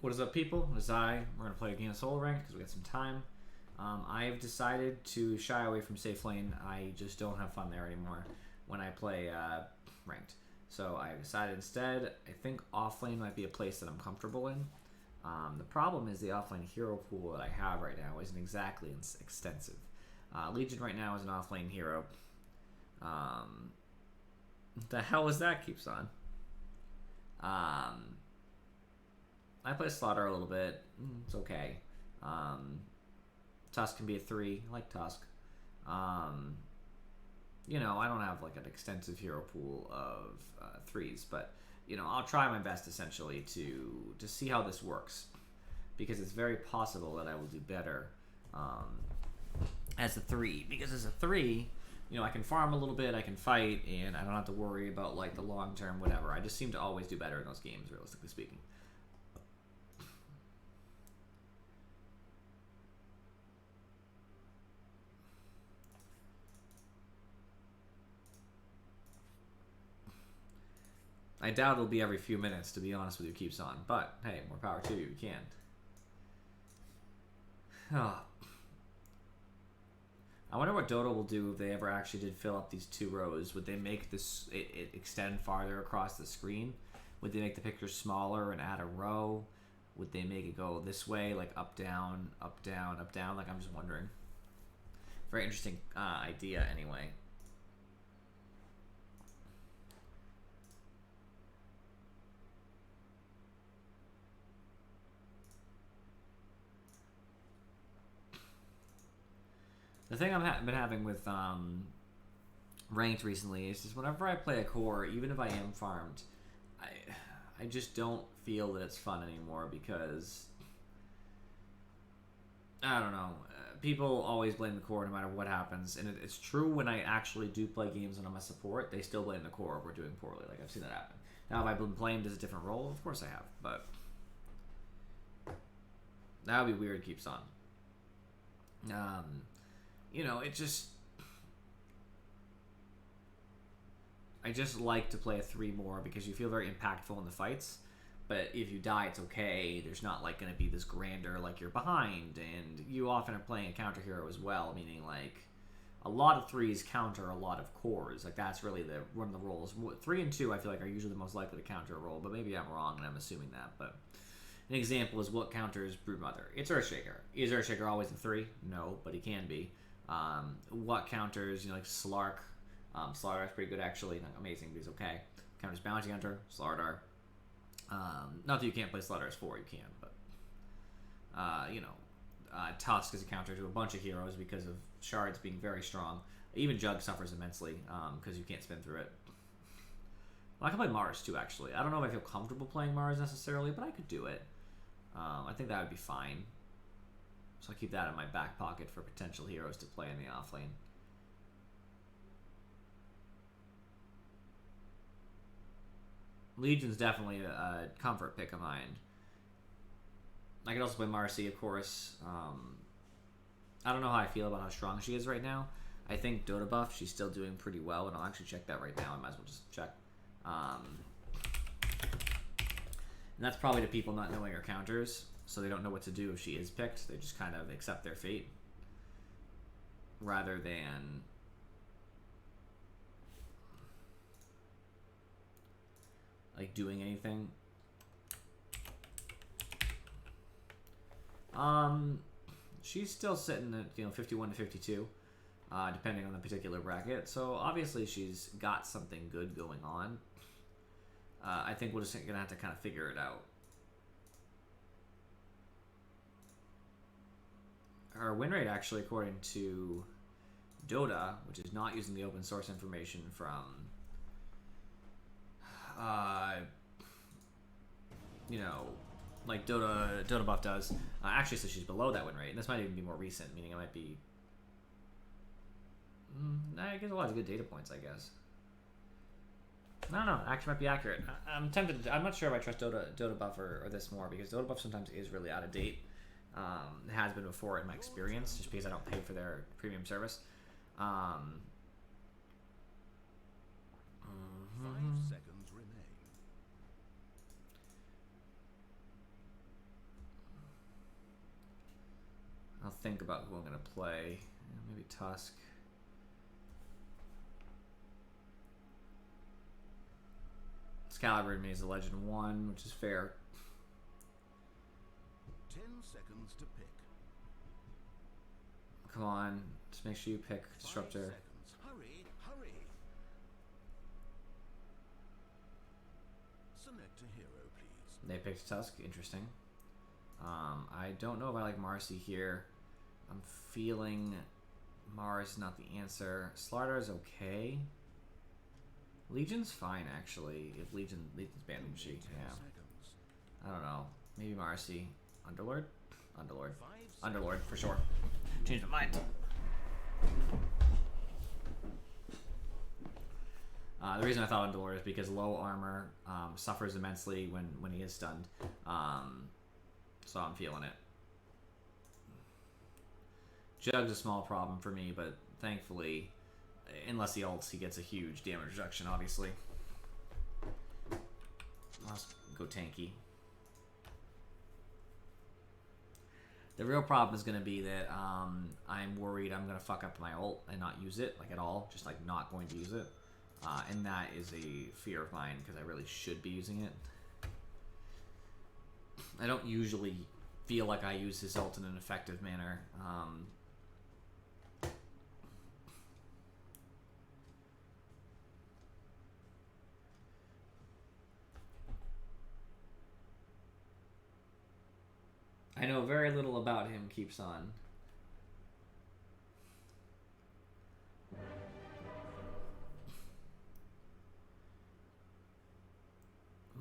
What is up, people? It's I. We're going to play a game of solo ranked because we got some time. I've decided to shy away from safe lane. I just don't have fun there anymore when I play ranked. So I decided instead, I think offlane might be a place that I'm comfortable in. The problem is the offlane hero pool that I have right now isn't exactly extensive. Legion right now is an offlane hero. The hell is that keeps on? I play Slaughter a little bit. It's okay. Tusk can be a 3. I like Tusk. You know, I don't have like an extensive hero pool of 3s, but you know, I'll try my best essentially to see how this works, because it's very possible that I will do better as a 3. Because as a 3, you know, I can farm a little bit, I can fight, and I don't have to worry about like the long term whatever. I just seem to always do better in those games, realistically speaking. I doubt it'll be every few minutes, to be honest with you, keeps on. But, hey, more power to you, you can. Oh. I wonder what DotA will do if they ever actually did fill up these 2 rows. Would they make this it extend farther across the screen? Would they make the picture smaller and add a row? Would they make it go this way, like up, down, up, down, up, down? Like, I'm just wondering. Very interesting idea, anyway. The thing I've been having with ranked recently is just whenever I play a core, even if I am farmed, I just don't feel that it's fun anymore, because I don't know. People always blame the core no matter what happens, and it's true when I actually do play games when I'm a support. They still blame the core if we're doing poorly. Like, I've seen that happen. Now, have I been blamed as a different role? Of course I have, but that would be weird. Keeps on. You know, it just... I just like to play a 3 more because you feel very impactful in the fights. But if you die, it's okay. There's not, like, going to be this grandeur, like, you're behind. And you often are playing a counter hero as well, meaning, like, a lot of 3s counter a lot of cores. Like, that's really one of the roles. 3 and 2, I feel like, are usually the most likely to counter a role. But maybe I'm wrong, and I'm assuming that. But an example is what counters Broodmother. It's Earthshaker. Is Earthshaker always a 3? No, but he can be. What counters, you know, like Slark. Slardar is pretty good, actually. Not amazing, but he's okay. Counters Bounty Hunter, Slardar. Not that you can't play Slardar as 4, you can, but you know, Tusk is a counter to a bunch of heroes because of shards being very strong. Even Jug suffers immensely because you can't spin through it. Well, I can play Mars too, actually. I don't know if I feel comfortable playing Mars necessarily, but I could do it. I think that would be fine. So I'll keep that in my back pocket for potential heroes to play in the offlane. Legion's definitely a comfort pick of mine. I could also play Marcy, of course. I don't know how I feel about how strong she is right now. I think DotA buff, she's still doing pretty well, and I'll actually check that right now. I might as well just check. And that's probably to people not knowing her counters, so they don't know what to do if she is picked. They just kind of accept their fate, rather than like doing anything. She's still sitting at, you know, 51 to 52, depending on the particular bracket. So obviously she's got something good going on. I think we're just gonna have to kind of figure it out. Her win rate, actually, according to DotA, which is not using the open source information from you know, like DotA buff does, actually says she's below that win rate, and this might even be more recent, meaning it might be. I get a lot of good data points, I guess. No, it actually might be accurate. I'm tempted. I'm not sure if I trust DotA buff or this more, because DotA buff sometimes is really out of date. It has been before in my experience, just because I don't pay for their premium service. 5 seconds remain. think about who I'm gonna play. Maybe Tusk. Excalibur in me is a Legend 1, which is fair. 10 seconds to pick. Come on, just make sure you pick 5 Disruptor. seconds. Hurry, hurry. Select a hero, please. They picked Tusk, interesting. I don't know if I like Marcy here. I'm feeling Mars is not the answer. Slardar is okay. Legion's fine actually. If Legion's bandaged, yeah. I don't know. Maybe Marcy. Underlord? Underlord. Underlord for sure. Change my mind. The reason I thought Underlord is because low armor suffers immensely when he is stunned. So I'm feeling it. Jug's a small problem for me, but thankfully, unless he ults, he gets a huge damage reduction, obviously. Let's go tanky. The real problem is going to be that I'm worried I'm going to fuck up my ult and not use it, like at all. Just like not going to use it. And that is a fear of mine because I really should be using it. I don't usually feel like I use his ult in an effective manner. I know very little about him, keeps on.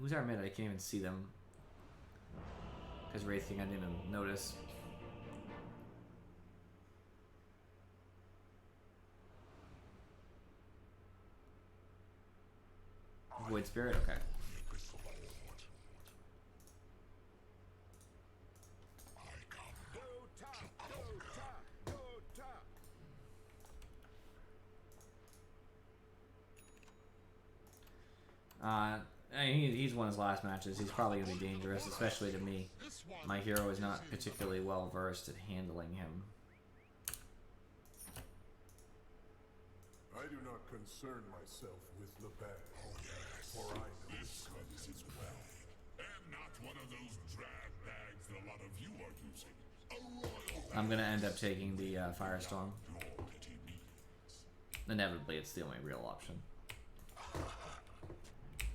Who's our mid? I can't even see them. Because Wraith King I didn't even notice. Void Spirit? Okay. He's won his last matches. He's probably going to be dangerous, especially to me. My hero is not particularly well versed at handling him. I do not concern myself with the bad. Oh yes, for I know this comes as well. And not one of those drag bags that a lot of you are using. A royal. I'm going to end up taking the Firestorm. Inevitably, it's the only real option.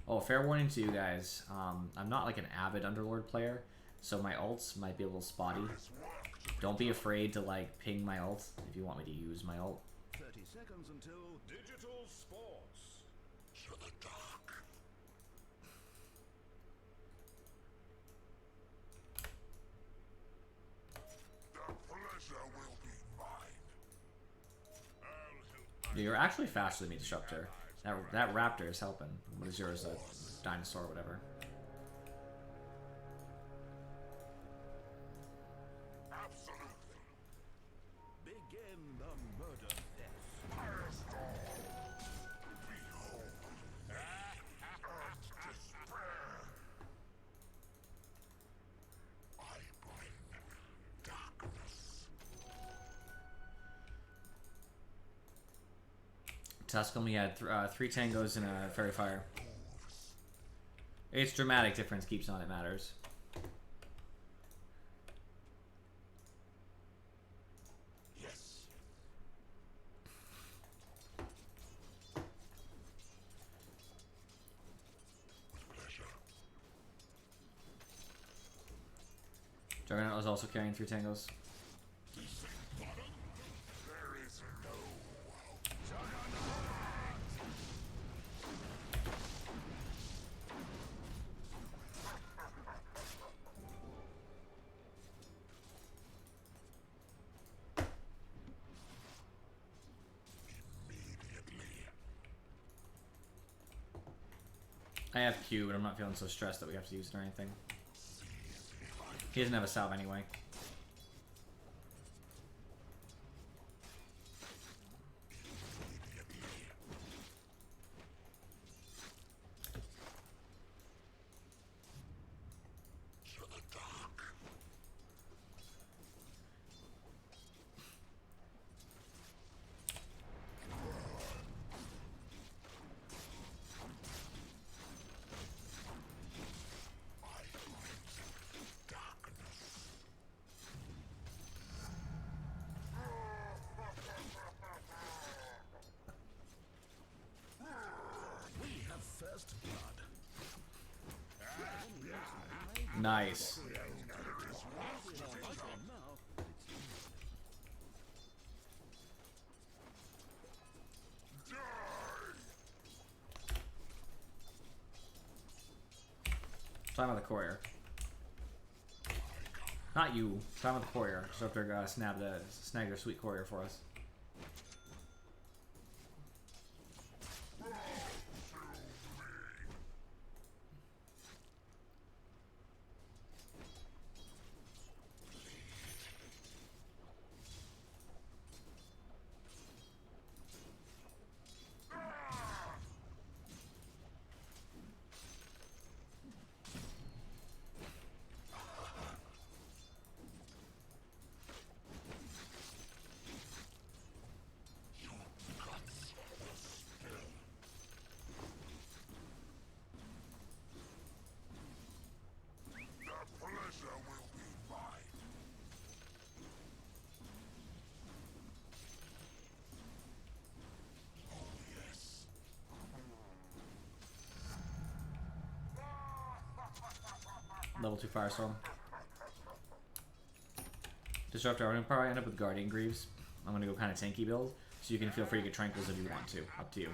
Oh, fair warning to you guys. I'm not like an avid Underlord player, so my ults might be a little spotty. Don't be afraid to like ping my ult if you want me to use my ult. 30 seconds until digital sports. To the dark. The pleasure will be mine. Yeah, you're actually faster than me, Disruptor. That raptor is helping. What is yours? A dinosaur or whatever. Absolutely. Begin the murder death. Behold. Earth's despair. I bring darkness. Tusk only had 3 tangos and a fairy fire. It's dramatic difference keeps on, it matters. Yes. With pleasure. Juggernaut was also carrying 3 tangos. There is no hope. Immediately. I have Q, but I'm not feeling so stressed that we have to use it or anything. He doesn't have a salve anyway. To the dark. first blood. Nice. Time of the courier. Not you. Time of the courier. Just after snag their sweet courier for us. Pleasure will be mine. Oh, yes. Level 2 Firestorm. Disruptor, I'm gonna probably end up with Guardian Greaves. I'm gonna go kind of tanky build, so you can feel free to get Tranquils if you want to. Up to you.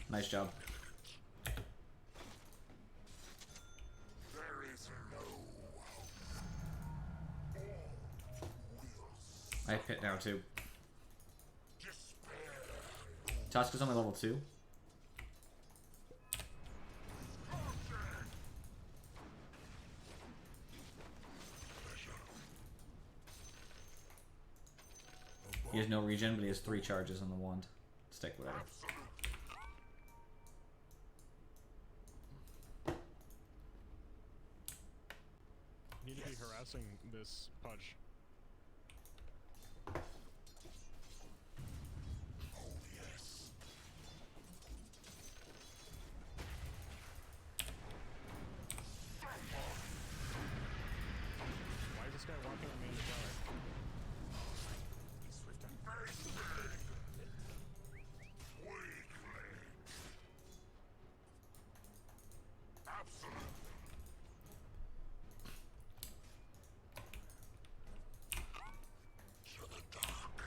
Nice job. There is no hope. I have Pit now too. Despair. Tusk is only level 2. He has no regen, but he has 3 charges on the wand. Stick with it. Need to be harassing this Pudge. Oh, yes. Why is this guy walking on me in the tower? Absolutely. To the dark.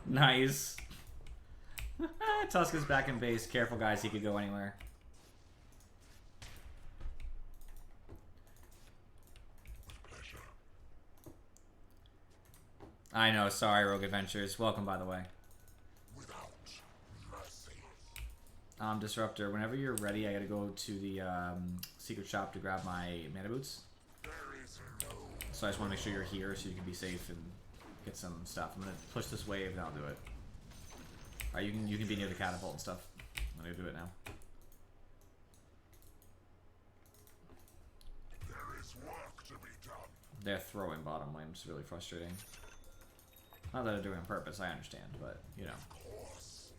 Nice. Tusk is back in base. Careful, guys. He could go anywhere. Pleasure. I know. Sorry, Rogue Adventures. Welcome, by the way. Without mercy. Disruptor, whenever you're ready, I gotta go to the secret shop to grab my mana boots. There is no So I just want to make sure you're here so you can be safe and get some stuff. I'm gonna push this wave and I'll do it. Alright, you can be near the catapult and stuff. I'm gonna do it now. There is work to be done. They're throwing bottom lane, it's really frustrating. Not that they're doing it on purpose, I understand, but you know. Of course.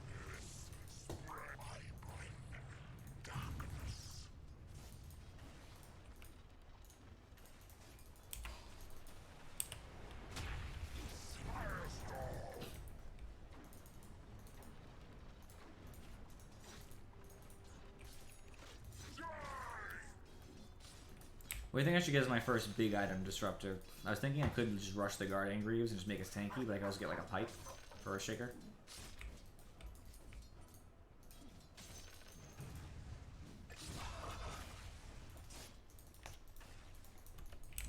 Darkness. Spread. I bring darkness. Firestorm. What do you think I should get as my first big item, Disruptor? I was thinking I could just rush the Guardian Greaves and just make us tanky, but I could also get like a pipe for a shaker.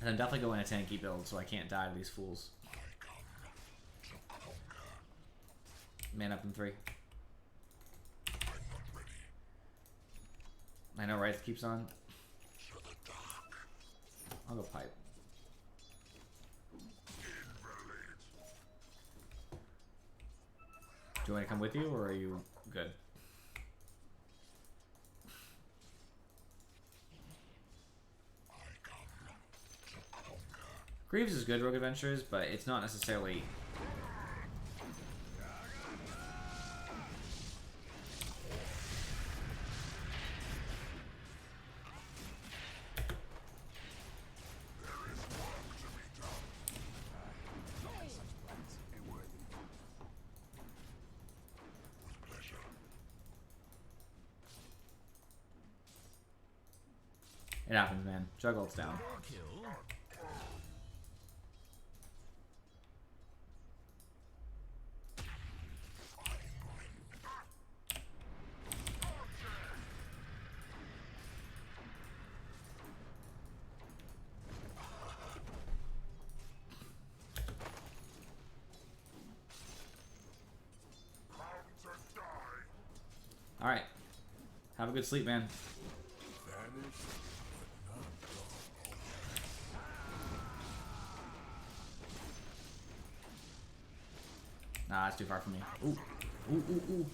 And I'm definitely going a tanky build, so I can't die to these fools. Man up in 3. I know, right? It keeps on. I'll go pipe. Do you want me to come with you, or are you good? Greaves is good, Rogue Adventures, but it's not necessarily... It happens, man. Juggl's down. Alright. Have a good sleep, man. Nah, that's too far from me. Ooh. Ooh, ooh, ooh.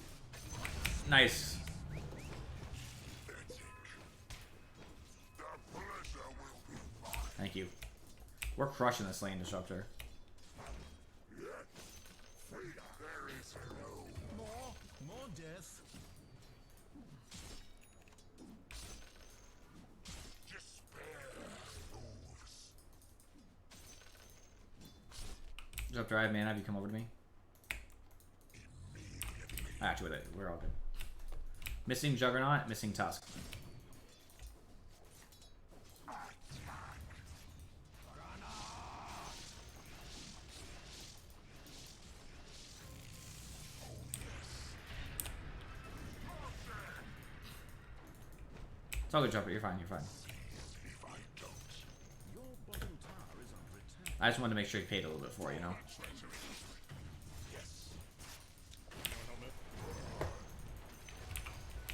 Nice. Thank you. We're crushing this lane disruptor. More death. Disruptor, I have mana. Have you come over to me? Actually, we're all good. Missing Juggernaut, missing Tusk. It's all good, Jumper. You're fine. You're fine. I just wanted to make sure you paid a little bit for it, you know?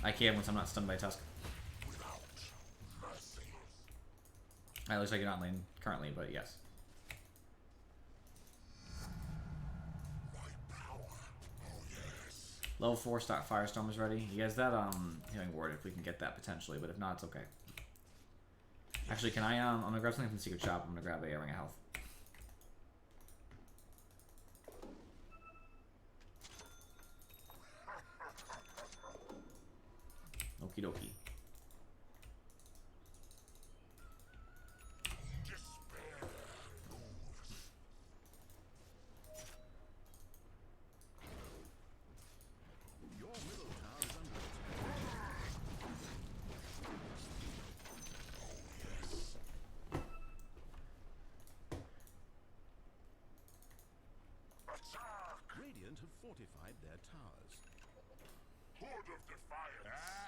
I can once I'm not stunned by Tusk. It looks like you're not in lane currently, but yes. Level 4 stock Firestorm is ready. He has that healing ward if we can get that potentially, but if not, it's okay. Actually, can I I'm gonna grab something from the secret shop. I'm gonna grab a ring of health. Okie dokie. Radiant have fortified their towers. Horde of Defiance.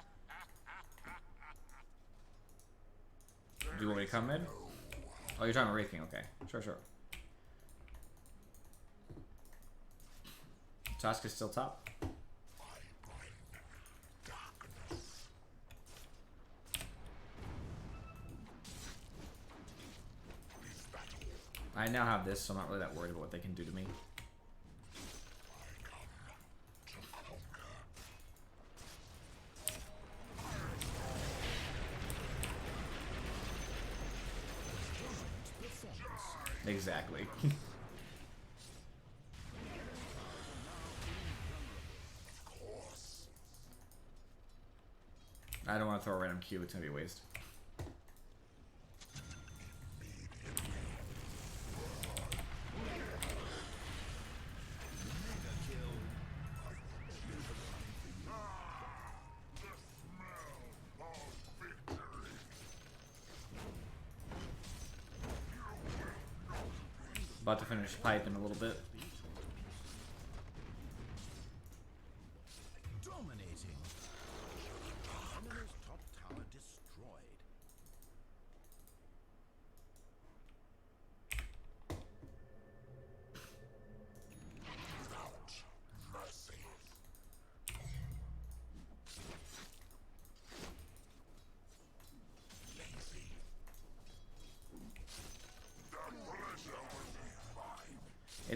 Do you want me to come in? Oh, you're talking about Wraith King. Okay. Sure, sure. Tusk is still top. I now have this, so I'm not really that worried about what they can do to me. Exactly. I don't want to throw a random Q, it's gonna be a waste. About to finish pipe in a little bit. Dominating. Enemy's top tower destroyed.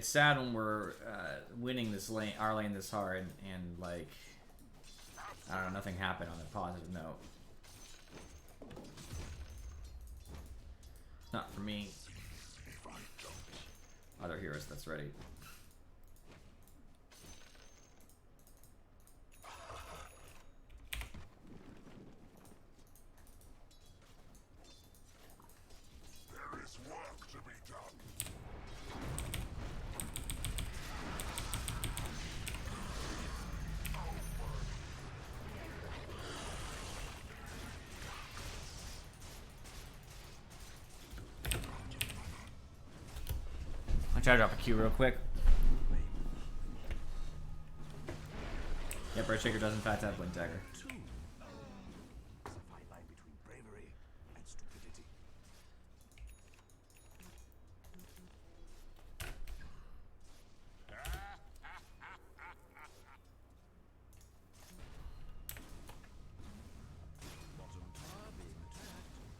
It's sad when we're winning this lane, our lane this hard, and like, I don't know, nothing happened on a positive note. Not for me. Other heroes that's ready. There is work to be done. I'll try to drop a Q real quick. Yep, Earthshaker does in fact have Blink Dagger. There's a fine line between bravery and stupidity. Bottom tower being attacked.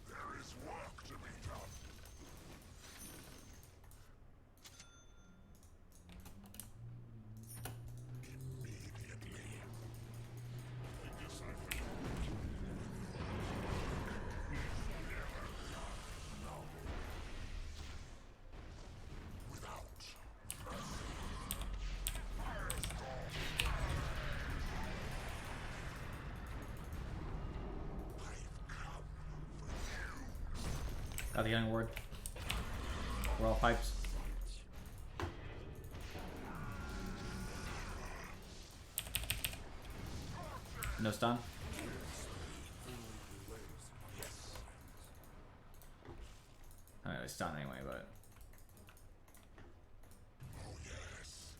There is work to be done. Immediately. Without Got the Young Ward. We're all pipes. No stun. Alright, I stun anyway, but oh yes.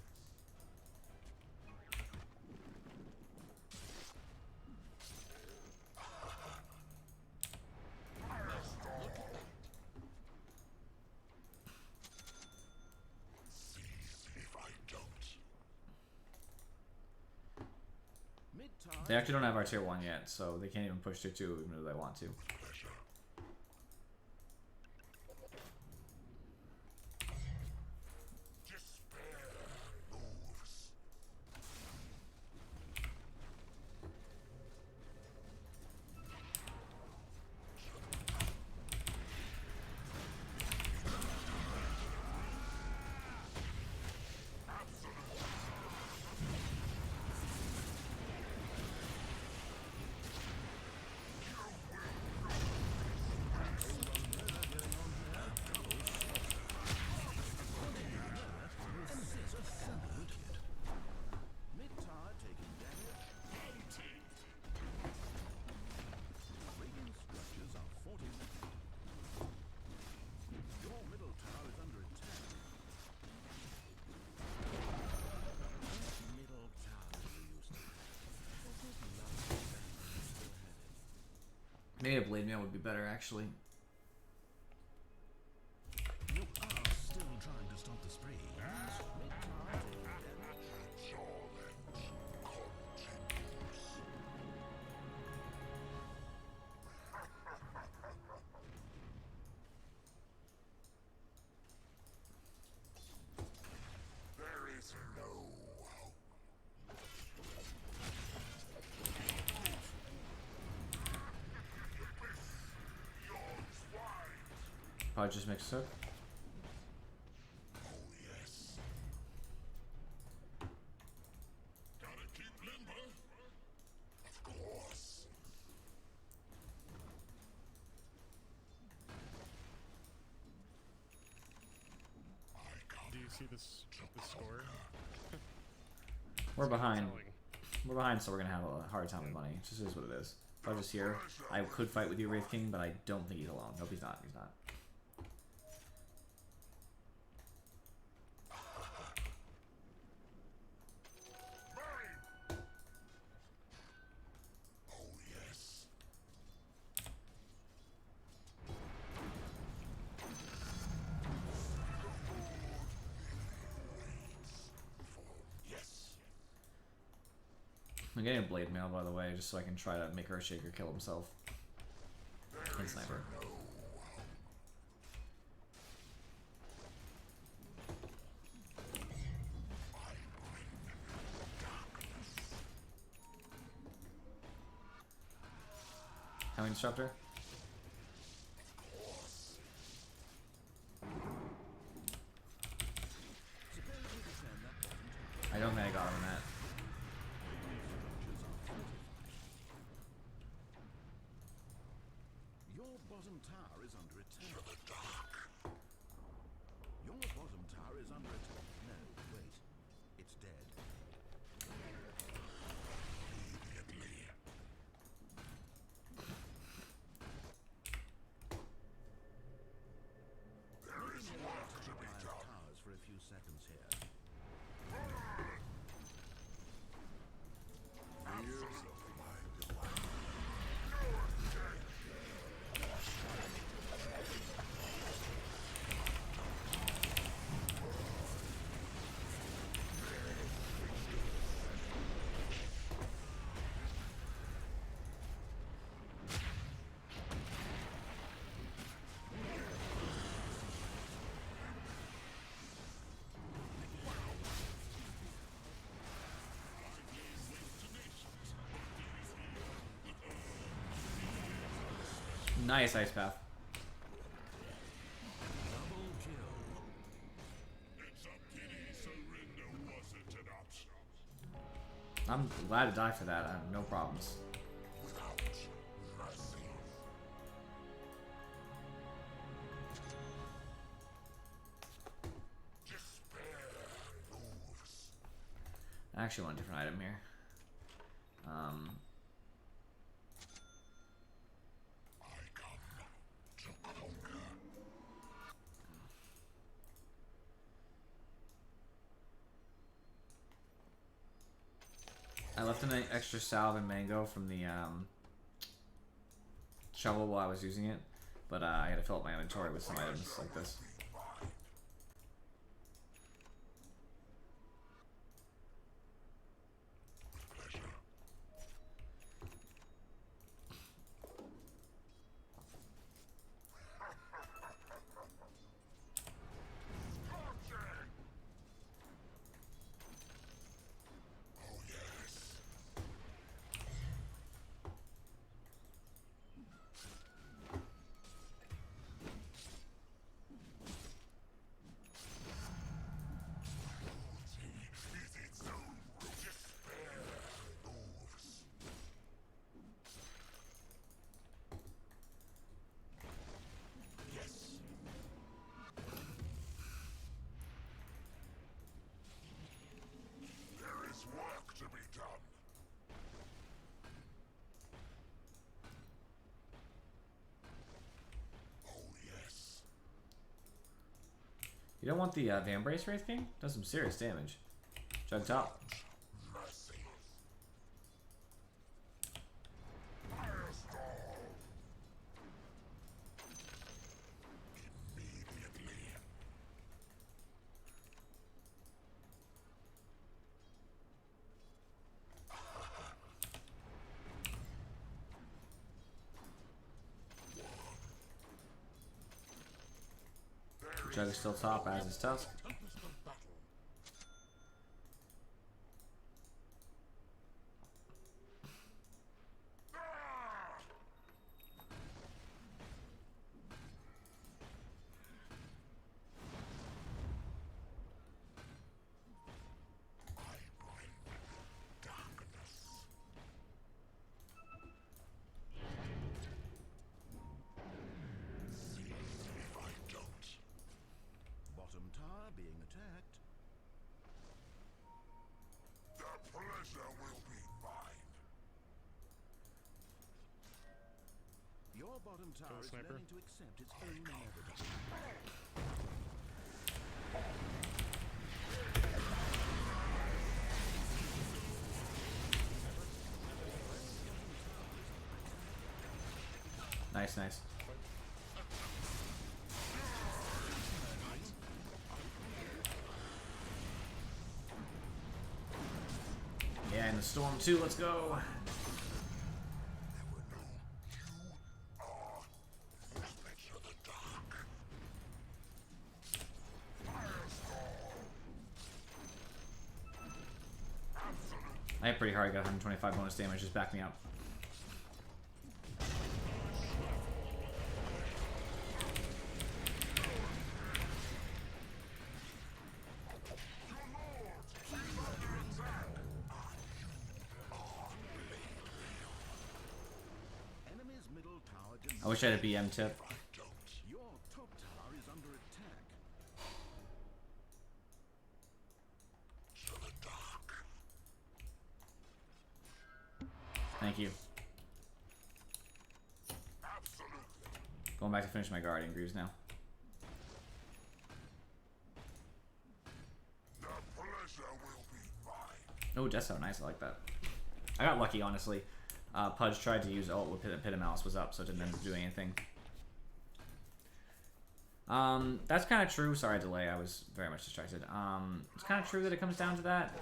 Cease if I don't. Mid-tower. they actually don't have our tier 1 yet, so they can't even push tier 2 even though they want to. Pleasure. Despair moves. Mid-tower taking damage. Radiant structures are fortified. Your middle tower is under attack. Middle tower you used to have. Maybe a Blade Mail would be better actually. You are still trying to stop the spree. Mid-tower taking damage. Challenge continues. There is no hope. Yours wide. Probably just mix it. Oh yes. Gotta keep limber. Of course. I come Do you see this score? We're behind. Telling. We're behind, so we're gonna have a hard time with money. It just is what it is. If I was just here, I could fight with you, Wraith King, but I don't think he's alone. Nope, he's not. He's not. Oh yes. getting a blade mail, by the way, just so I can try to make Earthshaker kill himself. And Sniper. Timing Disruptor. I don't think I got him on that. Your bottom tower is under attack. Your bottom tower is under attack. No, wait. It's dead. Immediately. There is work to be done. Towers for a few seconds here. Years of my delight. Nice Ice Path. Double kill. It's a pity surrender wasn't an option. I'm glad to die for that. I have no problems. Without mercy. Despair moves. I actually want a different item here. I come to conquer. I left an extra salve and mango from the shovel while I was using it, but I had to fill up my inventory with some items like this. Pleasure. Oh yes. Is its own despair moves. Yes. There is work to be done. Oh yes. You don't want the Vambrace Wraith King? Does some serious damage. Jug top. Mercy. Firestorm. Immediately. Jug is still top as is Tusk. Tempest of battle. I bring darkness. See if I don't. Bottom tower being attacked. The pleasure will be mine. Your bottom tower is sniper. learning to accept its own inevitability. Nice, nice. Yeah, and the Storm 2, let's go. I hit pretty hard, I got 125 bonus damage, just back me up. Enemy's middle tower did I wish I had a BM tip. Your top tower is under attack. Thank you. Going back to finish my Guardian Greaves now. The pleasure will be mine. Oh, that's so nice. I like that. I got lucky, honestly. Pudge tried to use ult with Pit of Malice was up, so it didn't end up doing anything. That's kind of true. Sorry, delay. I was very much distracted. It's kind of true that it comes down to that.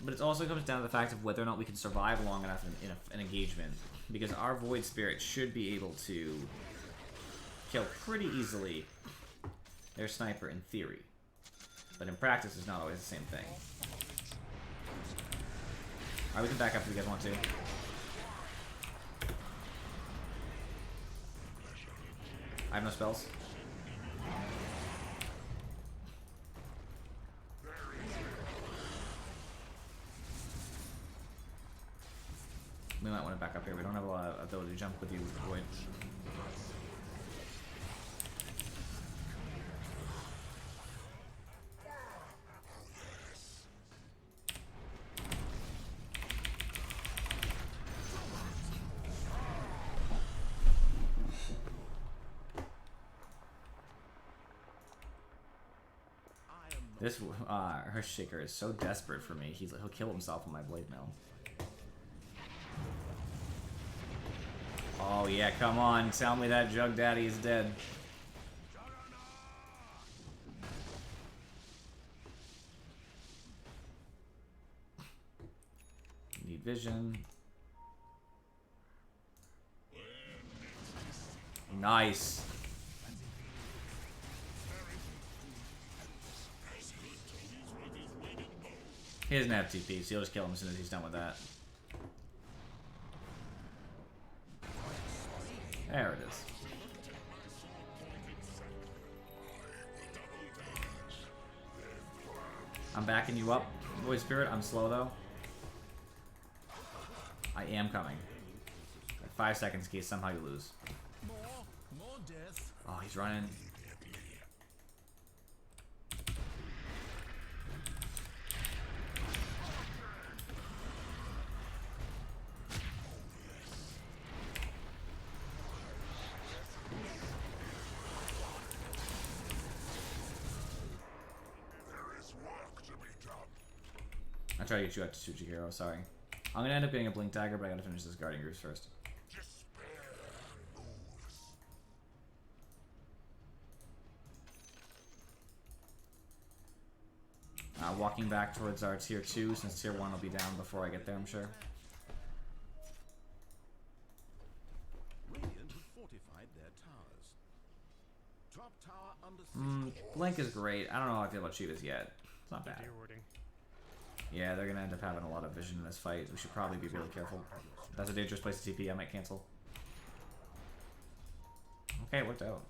But it also comes down to the fact of whether or not we can survive long enough in an engagement. Because our Void Spirit should be able to kill pretty easily their sniper in theory. But in practice, it's not always the same thing. Alright, we can back up if you guys want to. I have no spells. We might want to back up here. We don't have a lot of ability to jump with you, Void. This Earthshaker is so desperate for me. He'll kill himself with my blade mail. Oh yeah, come on, tell me that Jug Daddy is dead. Need vision. Nice. He doesn't have TP, so you'll just kill him as soon as he's done with that. There it is. I'm backing you up, Void Spirit. I'm slow though. I am coming. Like 5 seconds in case somehow you lose. More death. Oh, he's running. I try to get you up to Tsuchihiro, sorry. I'm gonna end up getting a Blink Dagger, but I gotta finish this Guardian Greaves first. Walking back towards our tier 2, since tier 1 will be down before I get there, I'm sure. Radiant have fortified their towers. Top tower under siege. Blink is great. I don't know how I feel about Chivas yet. It's not bad. Yeah, they're gonna end up having a lot of vision in this fight. We should probably be really careful. That's a dangerous place to TP. I might cancel. Okay, it worked out.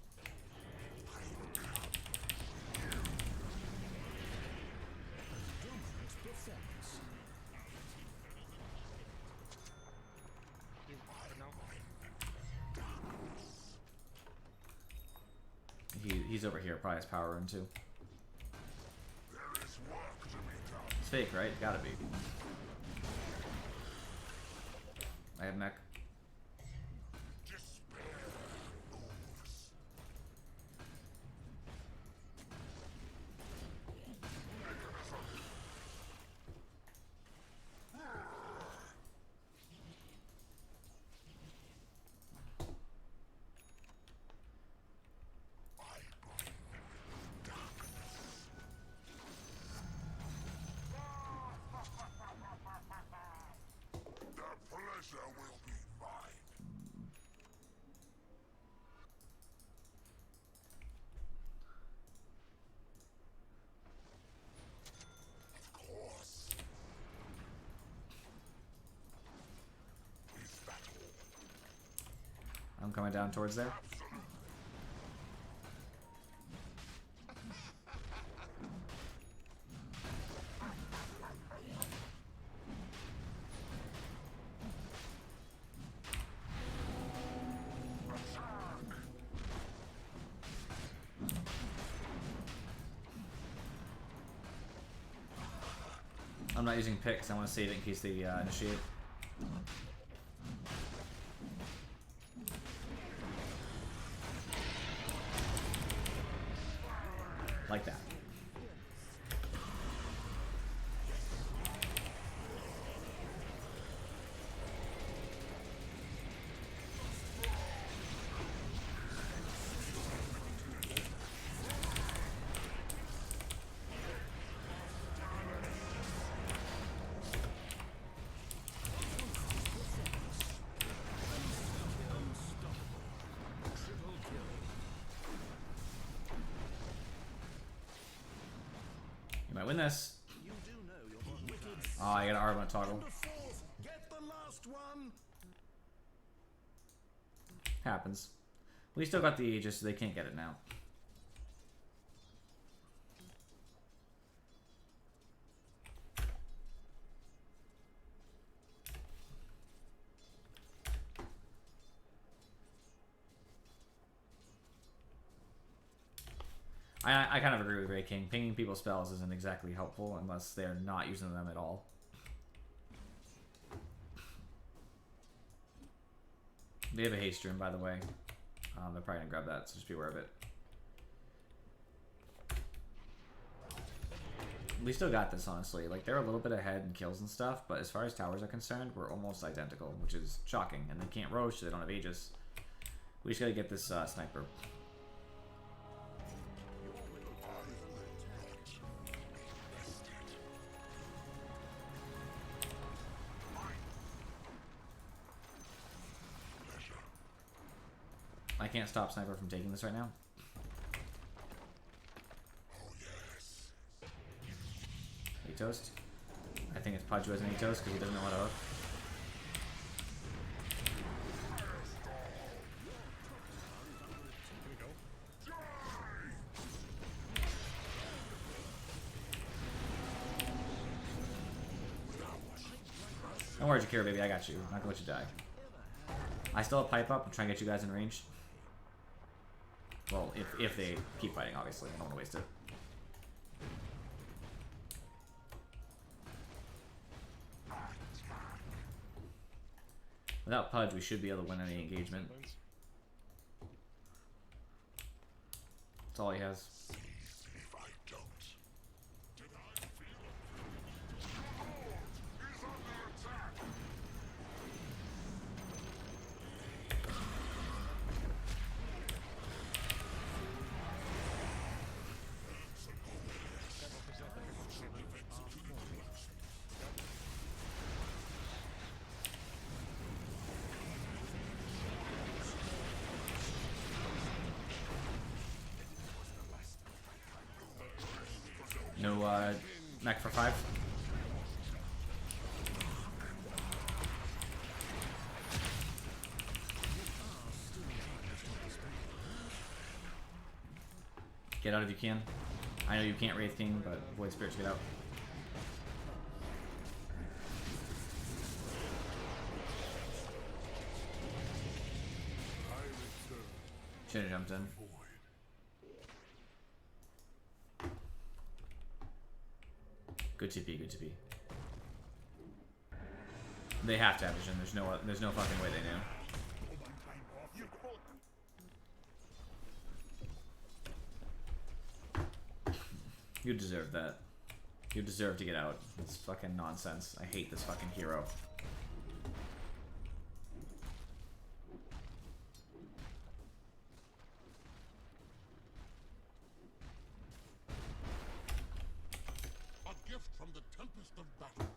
He's over here, probably has power room too. It's fake, right? Gotta be. I have mech. I'm coming down towards there. I'm not using picks. I want to save it in case they initiate. Like that. You might win this. Oh, I got an R1 toggle. Get the last one. Happens. We still got the Aegis, so they can't get it now. I kind of agree with Ray King. Pinging people's spells isn't exactly helpful unless they're not using them at all. They have a haste room, by the way. They're probably gonna grab that, so just be aware of it. We still got this, honestly. Like, they're a little bit ahead in kills and stuff, but as far as towers are concerned, we're almost identical, which is shocking. And they can't roach, so they don't have Aegis. We just gotta get this sniper. I can't stop Sniper from taking this right now. Toast. I think it's Pudge who has an toast because he doesn't know how to hook. Don't worry, Jakira, baby. I got you. I'm not gonna let you die. I still have pipe up. I'm trying to get you guys in range. Well, if they keep fighting, obviously. I don't want to waste it. Without Pudge, we should be able to win any engagement. That's all he has. No mech for 5. Get out if you can. I know you can't Wraith King, but Void Spirits, get out. Should have jumped in. Good TP, good TP. They have to have vision. There's no fucking way they knew. You deserve that. You deserve to get out. It's fucking nonsense. I hate this fucking hero. From the tempest of battle.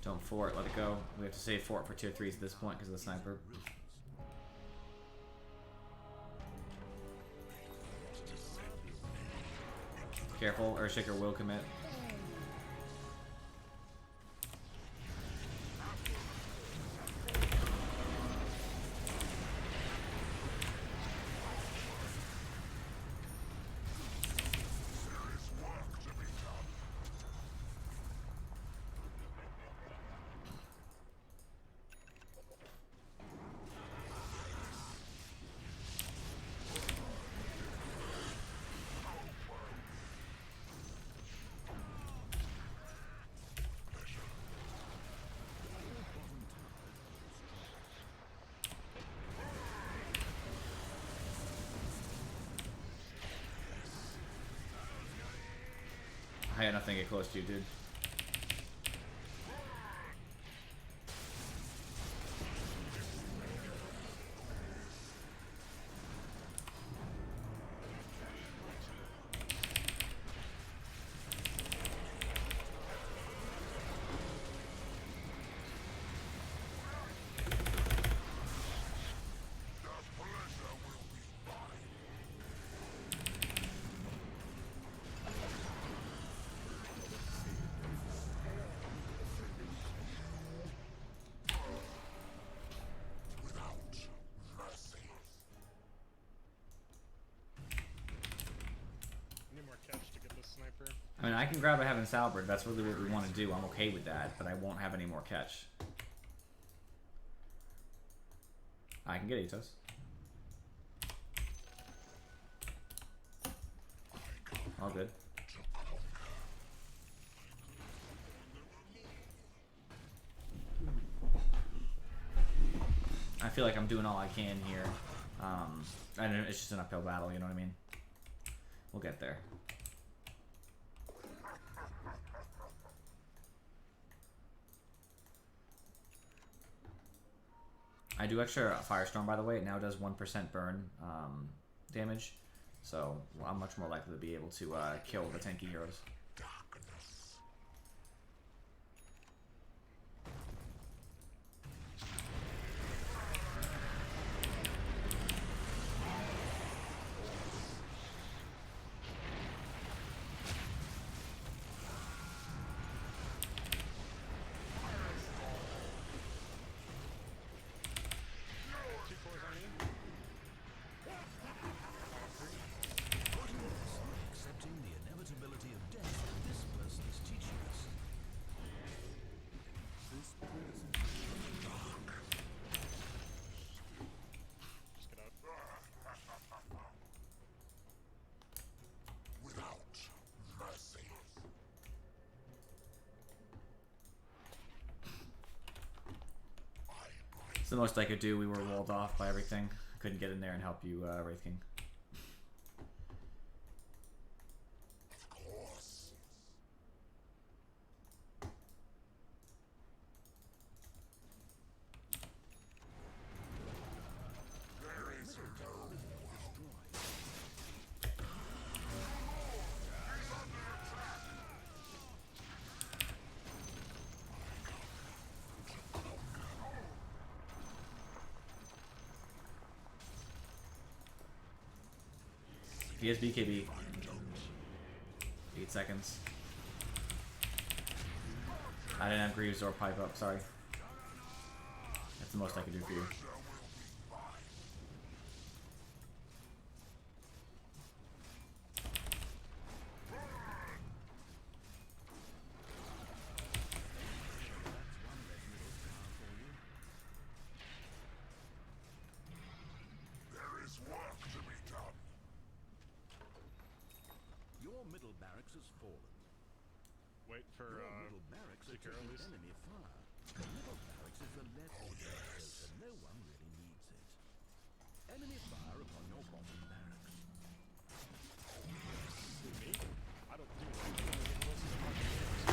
Don't fort, let it go. We have to save fort for tier 3s at this point because of the sniper. Careful, Earthshaker will commit. I had nothing to get close to you, dude. Need more catch to get this sniper. I mean, I can grab a Heaven Salberd. That's really what we want to do. I'm okay with that, but I won't have any more catch. I can get Atos. All good. I feel like I'm doing all I can here. And it's just an uphill battle, you know what I mean? We'll get there. I do extra Firestorm, by the way. It now does 1% burn damage. So I'm much more likely to be able to kill the tanky heroes. Accepting the inevitability of death that this person is teaching us. This prison is dark. Just get out. Without mercy. It's the most I could do. We were walled off by everything. I couldn't get in there and help you, Wraith King. Of course. There is no He has BKB. 8 seconds. I didn't have Greaves or Pipe Up, sorry. That's the most I could do for you. There is work to be done. Your middle barracks has fallen. Wait for Your middle barracks are Sekiro at taking least. enemy fire. The middle barracks is the left so no one really needs it. Enemy fire upon your bottom barracks. me. I don't do that. I don't get close to the fucking heroes.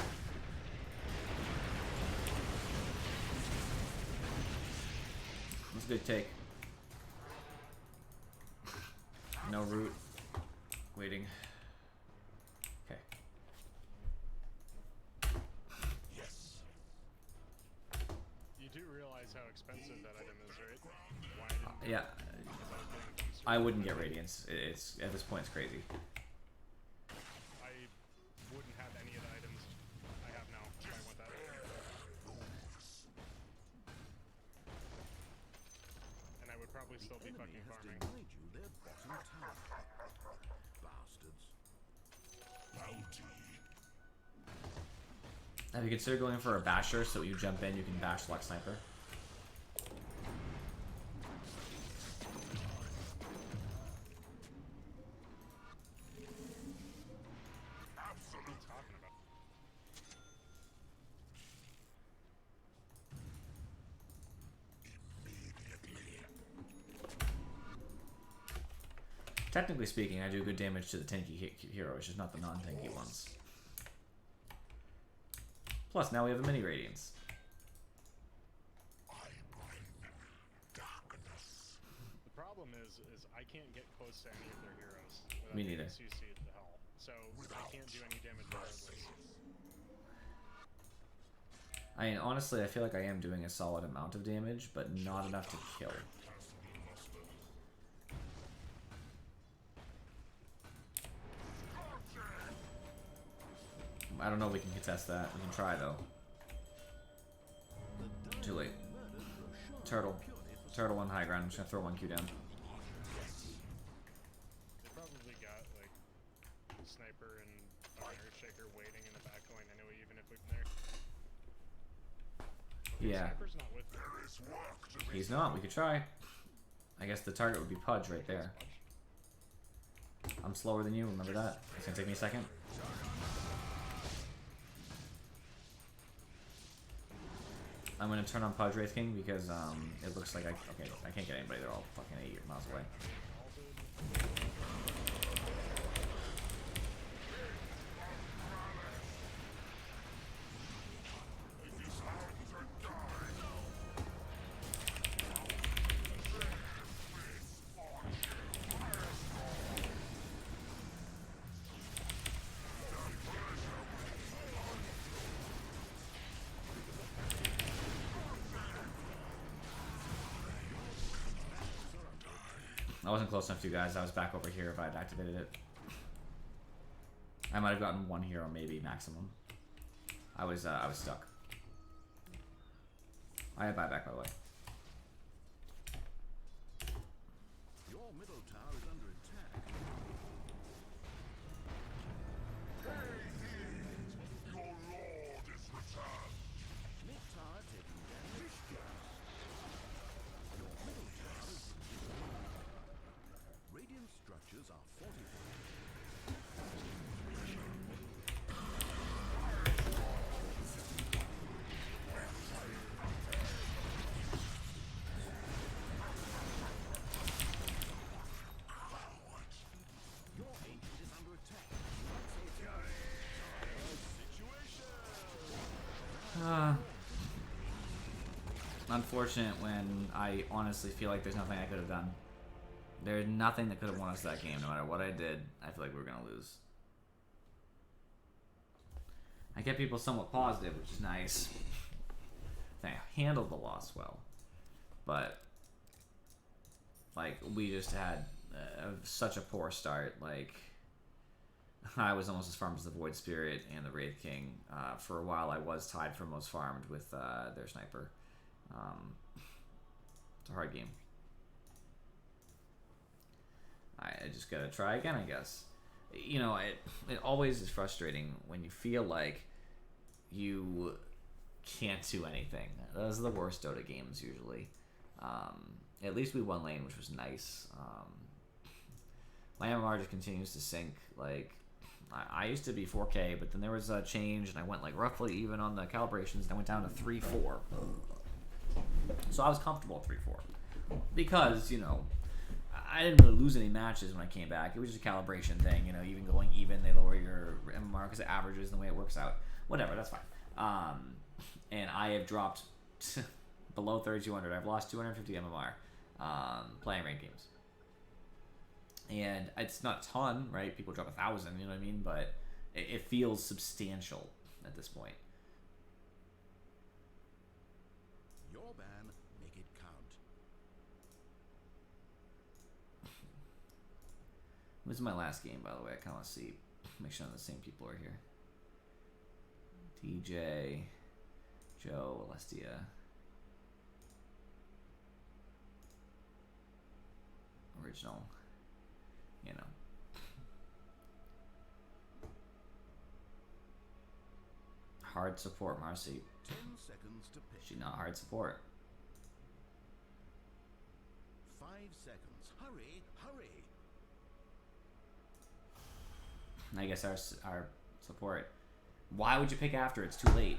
That's a good take. No root. Waiting. Okay. Yes. You do realize how expensive that item is, right? Why didn't Yeah. without getting dumpster? I wouldn't get Radiance. It's at this point it's crazy. I wouldn't have any of the items I have now if I want that. And I would probably still be Enemy fucking has farming. denied you their bottom tower. Bastards. Bounty. Have you considered going for a basher so you jump in, you can bash Lux Sniper? What are you talking about? Technically speaking, I do good damage to the tanky heroes, just not the non-tanky ones. Plus, now we have a mini Radiance. The problem is I can't get close to any of their heroes. Me neither. CC the hell. So I can't do any damage regardless. I mean, honestly, I feel like I am doing a solid amount of damage, but not enough to kill. I don't know if we can contest that. We can try, though. Too late. Turtle. Turtle on high ground. I'm just gonna throw 1Q down. They probably got, like, Sniper and Earthshaker waiting in the back going anyway, even if we're there. Yeah. Sniper's not with me. He's not. We could try. I guess the target would be Pudge right there. I'm slower than you. Remember that? It's gonna take me a second. I'm gonna turn on Pudge Wraith King because it looks like I can't get anybody. They're all fucking 8 miles away. I wasn't close enough to you guys. I was back over here if I had activated it. I might have gotten 1 hero, maybe maximum. I was stuck. I have buyback, by the way. Your middle tower is under attack. Your lord is returned. Mid tower taking damage. Your middle tower is radiant structures are fortified. Your ancient is under attack. Unfortunate when I honestly feel like there's nothing I could have done. There's nothing that could have won us that game. No matter what I did, I feel like we were going to lose. I kept people somewhat positive, which is nice. I handled the loss well. But, like, we just had such a poor start. Like, I was almost as farmed as the Void Spirit and the Wraith King. For a while, I was tied for most farmed with their Sniper. It's a hard game. I just gotta try again, I guess. You know, it always is frustrating when you feel like you can't do anything. Those are the worst Dota games usually. At least we won lane, which was nice. My MMR just continues to sink. Like, I used to be 4K, but then there was a change, and I went like roughly even on the calibrations, and I went down to 3-4. So I was comfortable at 3-4 because, you know, I didn't really lose any matches when I came back. It was just a calibration thing, you know. Even going even, they lower your MMR because it averages the way it works out. Whatever, that's fine. And I have dropped below 3,200. I've lost 250 MMR playing ranked games. And it's not a ton, right? People drop 1,000, you know what I mean? But it feels substantial at this point. Your ban, make it count. This is my last game, by the way. I kind of want to see, make sure the same people are here. DJ, Joe, Alestia. Original. You know. Hard support, Marcy. 10 seconds to pick. She not hard support. 5 seconds. Hurry, hurry. I guess our support. Why would you pick after? It's too late.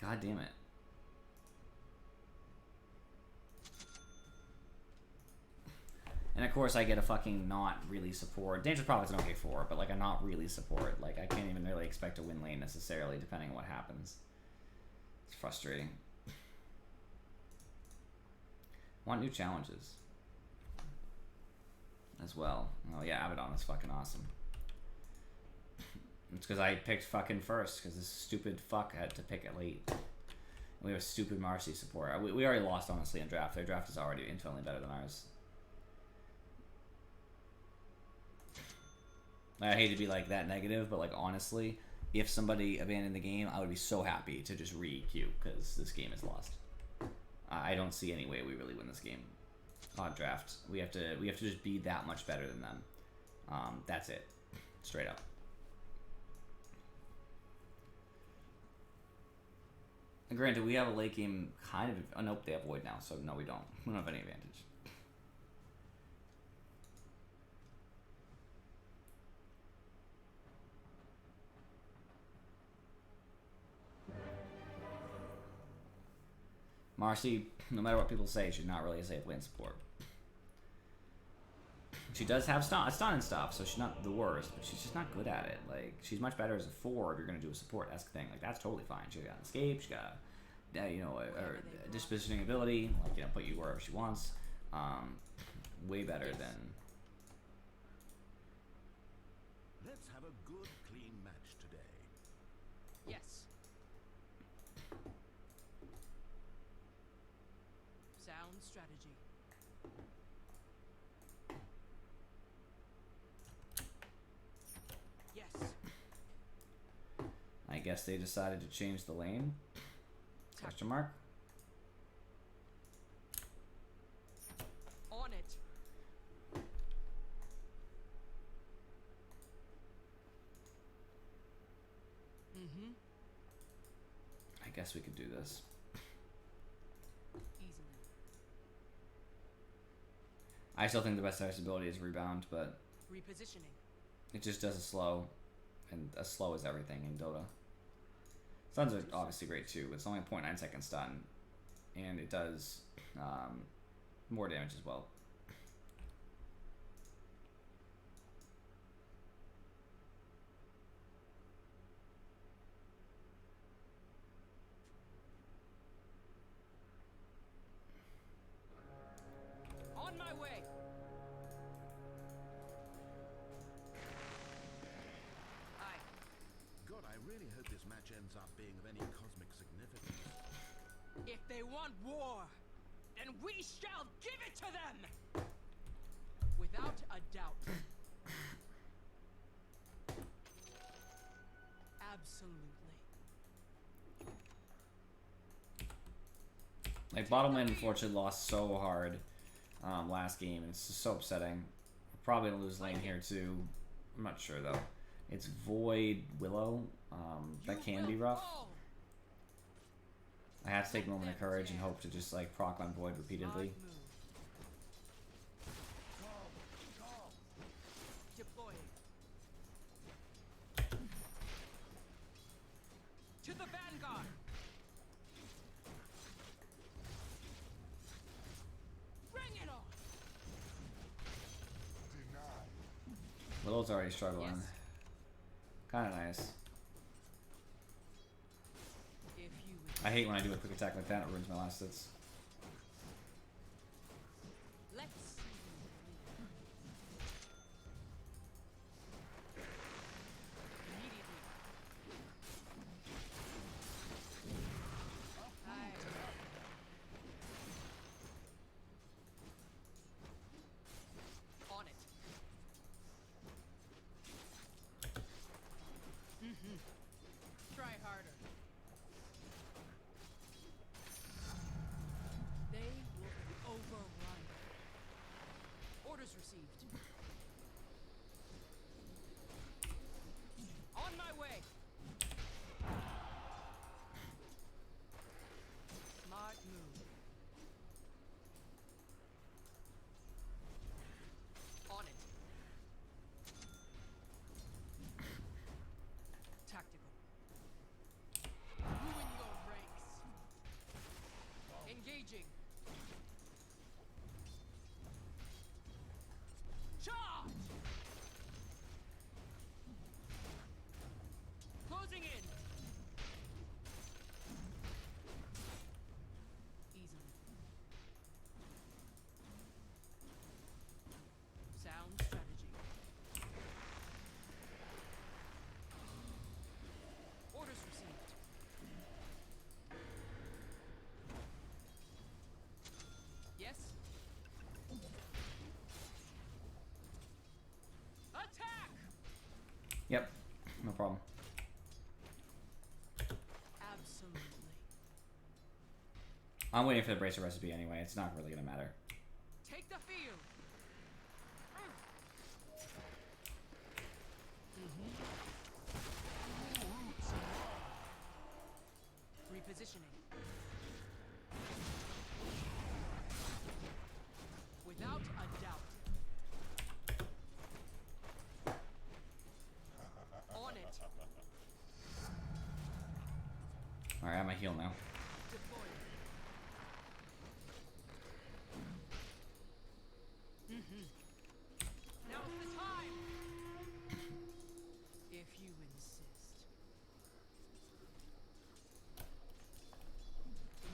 God damn it. And of course, I get a fucking not really support. Dangerous Prophet's an okay 4, but like a not really support. Like I can't even really expect to win lane necessarily, depending on what happens. It's frustrating. Want new challenges as well. Oh yeah, Abaddon is fucking awesome. It's because I picked fucking first, because this stupid fuck had to pick it late. And we have a stupid Marcy support. We already lost, honestly, in draft. Their draft is already infinitely better than ours. I hate to be like that negative, but like honestly, if somebody abandoned the game, I would be so happy to just re-EQ, because this game is lost. I don't see any way we really win this game on draft. We have to just be that much better than them. That's it, straight up. And granted, we have a late game kind of. Oh nope, they have Void now, so no, we don't. We don't have any advantage. Marcy, no matter what people say, she's not really a safe lane support. She does have stun and stuff, so she's not the worst, but she's just not good at it. Like, she's much better as a 4 if you're going to do a support-esque thing. Like, that's totally fine. She's got an escape, she's got, you know, a dispositioning ability, like, you know, put you wherever she wants. Way better than... Let's have a good, clean match today. Yes. Sound strategy. Yes. I guess they decided to change the lane. Question mark? On it. Mm-hmm. I guess we could do this. Easily. I still think the best Ice ability is Rebound, but Repositioning. it just does a slow, and a slow is everything in Dota. Stuns are obviously great too, but it's only a 0.9 second stun, and it does more damage as well. On my way. Aye. God, I really hope this match ends up being of any cosmic significance. If they want war, then we shall give it to them! Without a doubt. Absolutely. Like, bottom lane unfortunately lost so hard last game, and it's just so upsetting. We're probably gonna lose lane here too. I'm not sure though. It's Void Willow. That can be rough. I have to take a moment of courage and hope to just like proc on Void repeatedly. Deploying. To the vanguard. Bring it on. Denied. Willow's already struggling. Yes. Kind of nice. If you I hate when I do a quick attack like that. It ruins my last hits. let's immediately. Aye. On it. Mm-hmm. Try harder. They will be overrun. Orders received. On my way. Smart move. On it. Tactical. Ruin your ranks. Engaging. Yep, no problem. Absolutely. I'm waiting for the bracer recipe anyway. It's not really gonna matter. Take the field. Repositioning. Without a doubt. On it. Alright, I'm a heal now. Deploy. Now's the time. If you insist.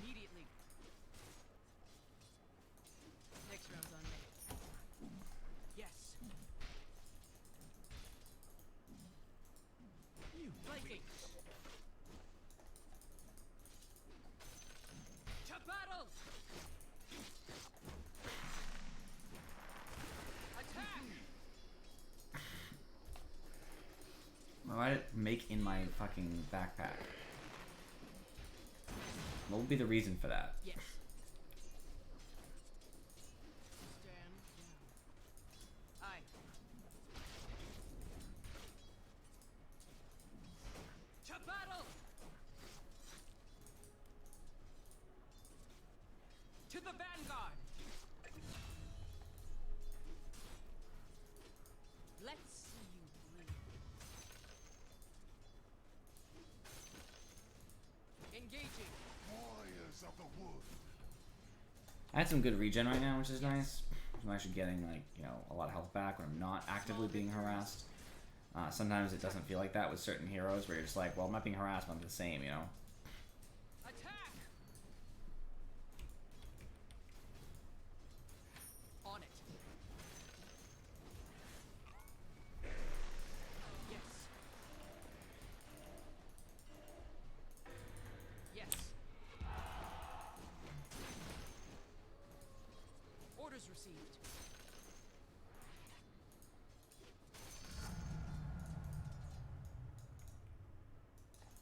Immediately. Next round's on me. Yes. Flanking. To battle. Attack. Why did it make in my fucking backpack? What would be the reason for that? Yes. Stand down. Aye. To battle! To the vanguard! Let's see you bleed. Engaging. Warriors of the wood. I had some good regen right now, which is nice. I'm actually getting, like, you know, a lot of health back when I'm not actively being harassed. Sometimes it doesn't feel like that with certain heroes where you're just like, well, I'm not being harassed, but I'm the same, you know? Attack! On it. Yes. Yes. Orders received.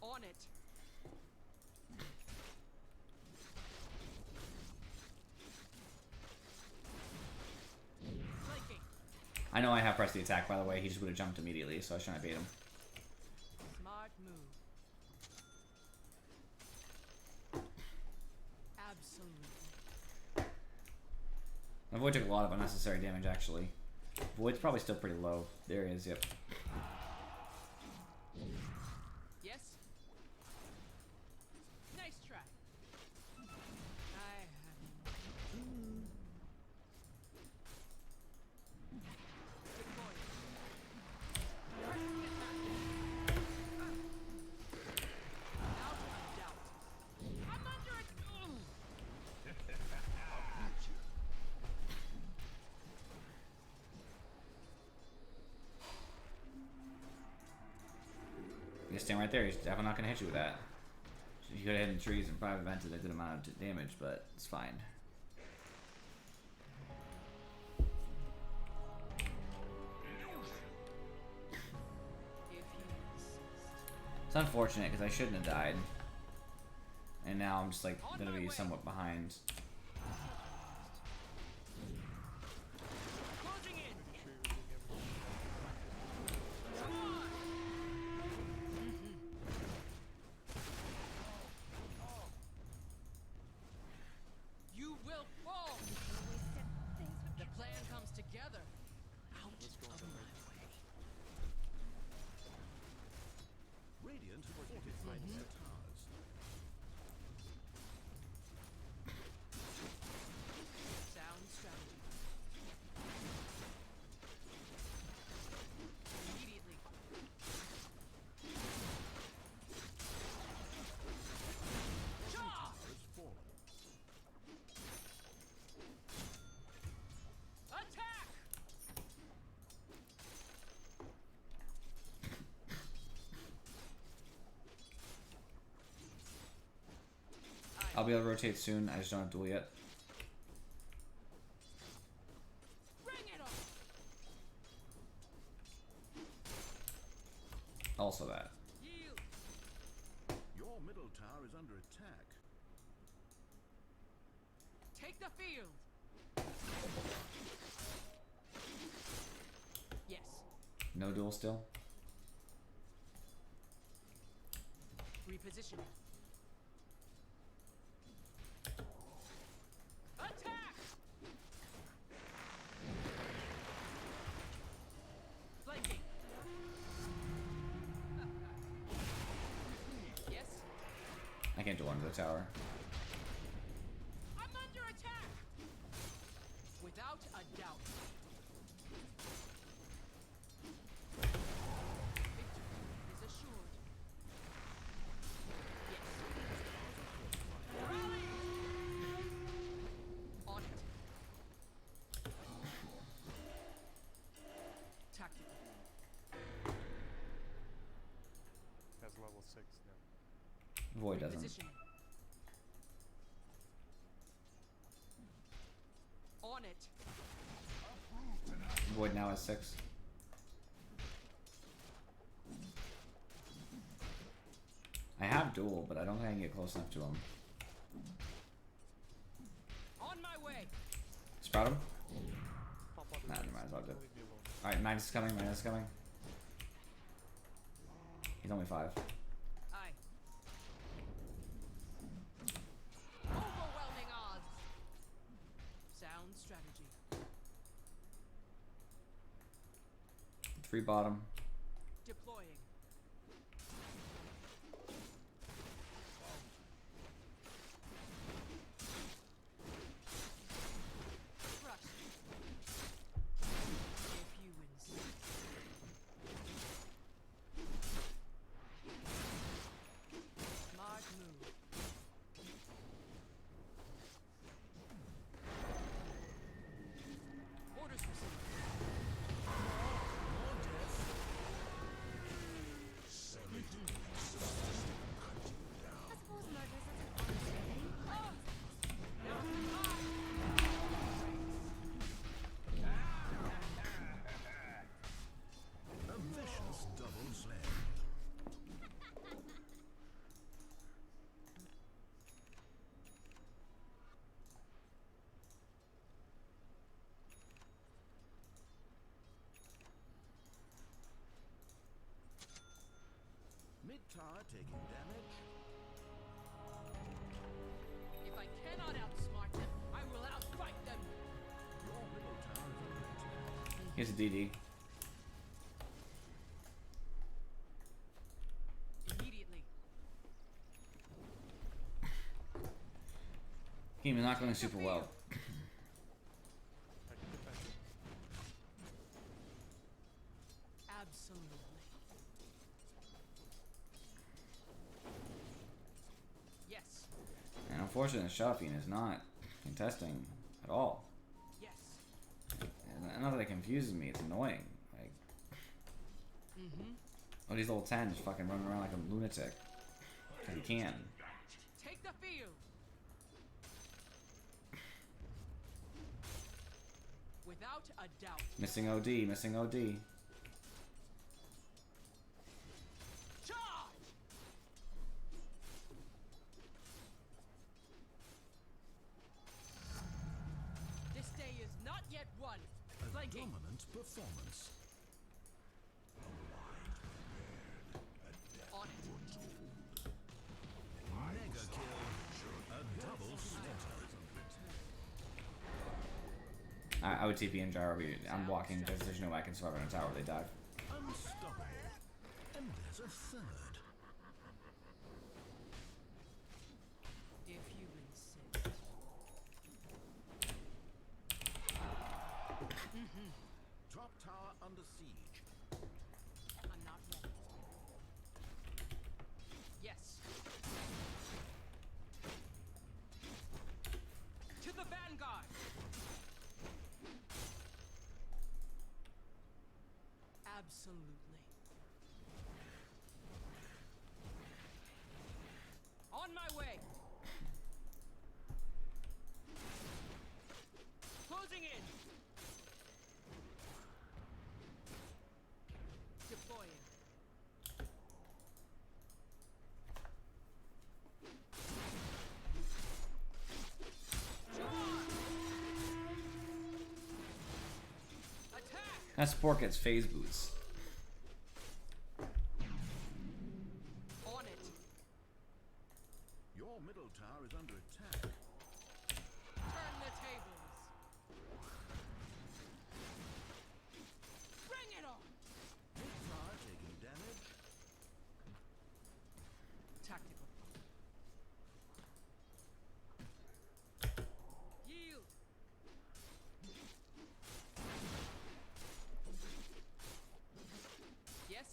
On it. Flanking. I know I have pressed the attack, by the way. He just would have jumped immediately, so I was trying to bait him. Smart move. Absolutely. My Void took a lot of unnecessary damage, actually. Void's probably still pretty low. There he is, yep. Yes. Nice try. I have deployed. Without a doubt. I'm under it. You just stand right there. He's definitely not going to hit you with that. You could have hit in trees and probably prevented a good amount of damage, but it's fine. If you insist. It's unfortunate because I shouldn't have died. And now I'm just like going to be somewhat behind. Closing in. You will fall. The plan comes together. Out of my way. Radiant fortified their towers. Sound strategy. Immediately. Charge! Towers fallen. Attack! I'll be able to rotate soon. I just don't have duel yet. Bring it on! Also that. Yield. Your middle tower is under attack. Take the field. Yes. No duel still. Repositioning. Attack! Flanking. Yes. I can't duel under the tower. I'm under attack. Without a doubt. Victory is assured. Yes. Rally! On it. Tactical. Has level 6 now. Void doesn't. Positioning. On it. Void now has 6. I have duel, but I don't think I can get close enough to him. On my way. Sprout him? Pop out the Nah, never rings. mind, it's all good. Leave me alone. Alright, Magnus is coming, Magnus is coming. He's only 5. Aye. Overwhelming odds. Sound strategy. 3 bottom. Deploying. Crush. If you insist. Smart move. Orders received. I suppose murder is an understatement. A vicious double slam. Mid tower taking damage. If I cannot outsmart them, I will outfight them. Your middle tower is under attack. Here's a DD. Immediately. Game is not going super well. I can defend it. Absolutely. Yes. And unfortunately, Shafin is not contesting at all. Yes. And not that it confuses me, it's annoying. Like, Mm-hmm. oh, these little 10s fucking running around like a lunatic. 'Cause he can. Take the field. Without a doubt. Missing OD, missing OD. Charge! This day is not yet won. A Flanking. dominant performance. On it. Mega kill. A double slaughter. I would TP in gyro. I'm blocking because there's no way I can survive on a tower. They dive. Unstoppable. And there's a third. If you insist. Top tower under siege. I'm not ready. Yes. To the vanguard. Absolutely. On my way. Closing in. Deploying. support gets phase boots. On it. Your middle tower is under attack. Turn the tables. Bring it on. Mid tower taking damage. Tactical. Yield. Yes.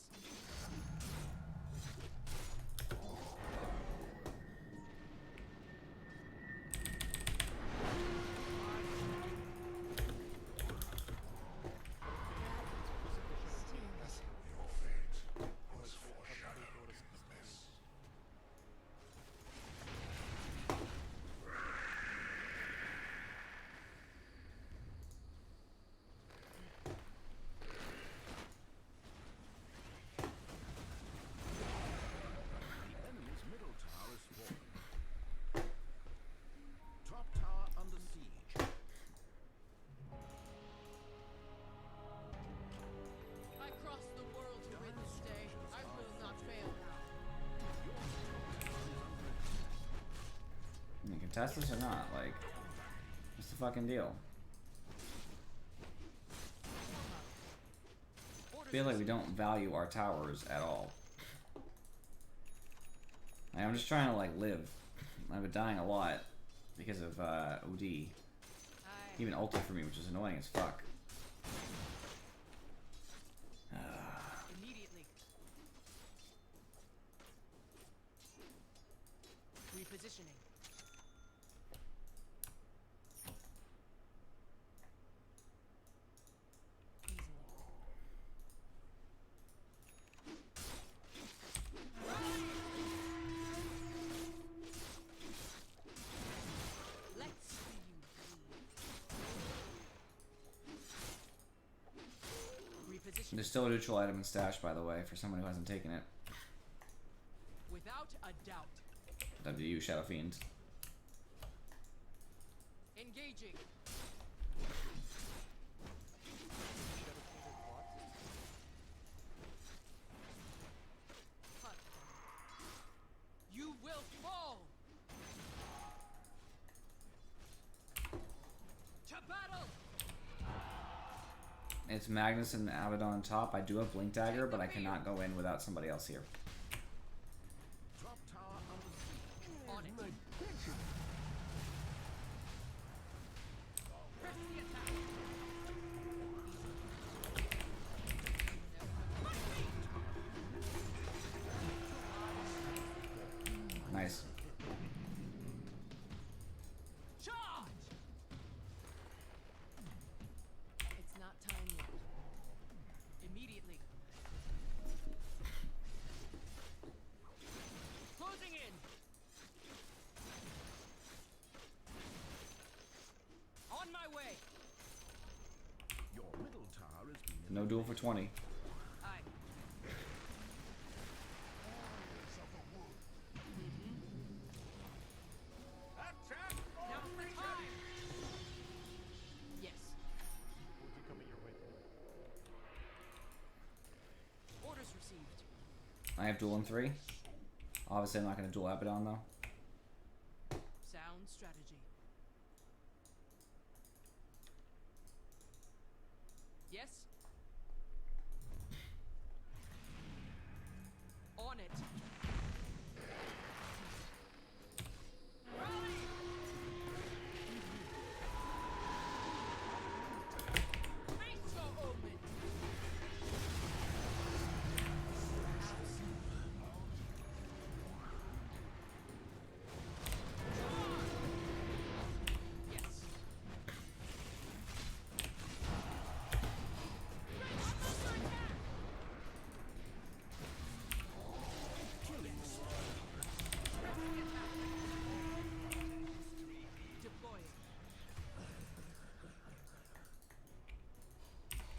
The enemy's middle tower is fallen. Top tower under siege. I crossed the world to win this day. I will not fail now. You contest this or not? Like, what's the fucking deal? I feel like we don't value our towers at all. Like, I'm just trying to like live. I've been dying a lot because of OD. He even ulted for me, which is annoying as fuck. Immediately. Repositioning. Easily. Let's see you bleed. Reposition. There's still a neutral item in stash, by the way, for someone who hasn't taken it. Without a doubt. That'd be you, Shadow Fiend. Engaging. Cut. You will fall. To battle. It's Magnus and Abaddon top. I do have Blink Dagger, but I cannot go in without somebody else here. Top tower under siege. On it. Press the attack. Nice. Charge. It's not time yet. Immediately. Closing in. On my way. Your middle tower has been No duel for 20. Aye. Now's the time. Yes. Will be coming your way. Orders received. I have duel in 3. Obviously, I'm not going to duel Abaddon, though. Sound strategy. Yes. On it. Rally! Face your omen. Yes. Deploying.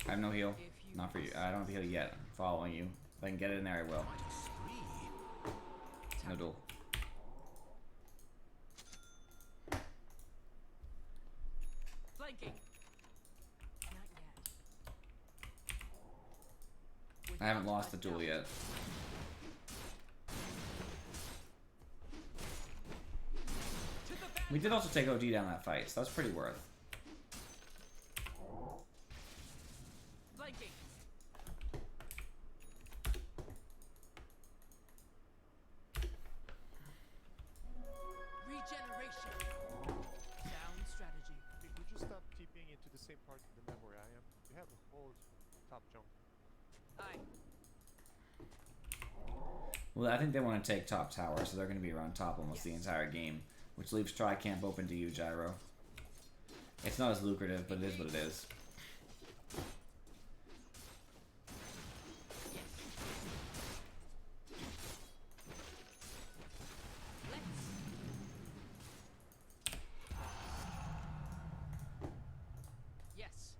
I have no heal. If you Not for you. I don't have heal yet. I'm following you. If I can get it in there, I will. quite a spree. No duel. Flanking. Not yet. I haven't lost the duel yet. We did also take OD down that fight, so that's pretty worth. Flanking. Regeneration. Sound strategy. Would you stop TPing into the same part of the map where I am? You have a whole top jump. Aye. Well, I think they want to take top tower, so they're going to be around top almost the entire game, which leaves Tri-Camp open to you, Gyro. It's not as lucrative, but it is what it is. Yes.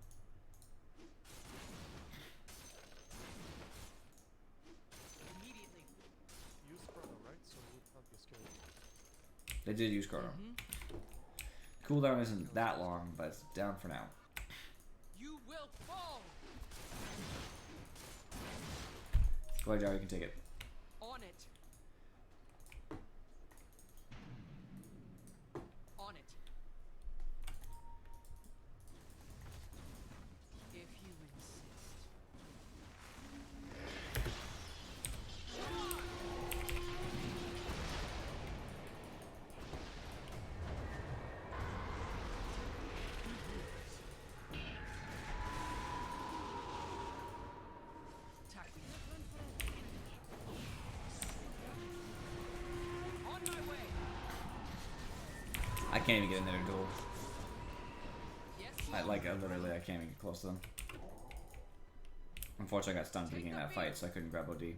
Immediately. Use chrono, right? So it would not be scary. They did use Chrono. Cooldown isn't that long, but it's down for now. You will fall. Go ahead, Gyro, you can take it. On it. On it. If you insist. Attack me. On my way. I can't even get in there to duel. Yes. Literally, I can't even get close to them. Unfortunately, I got stunned at the beginning of that fight, so I couldn't grab OD.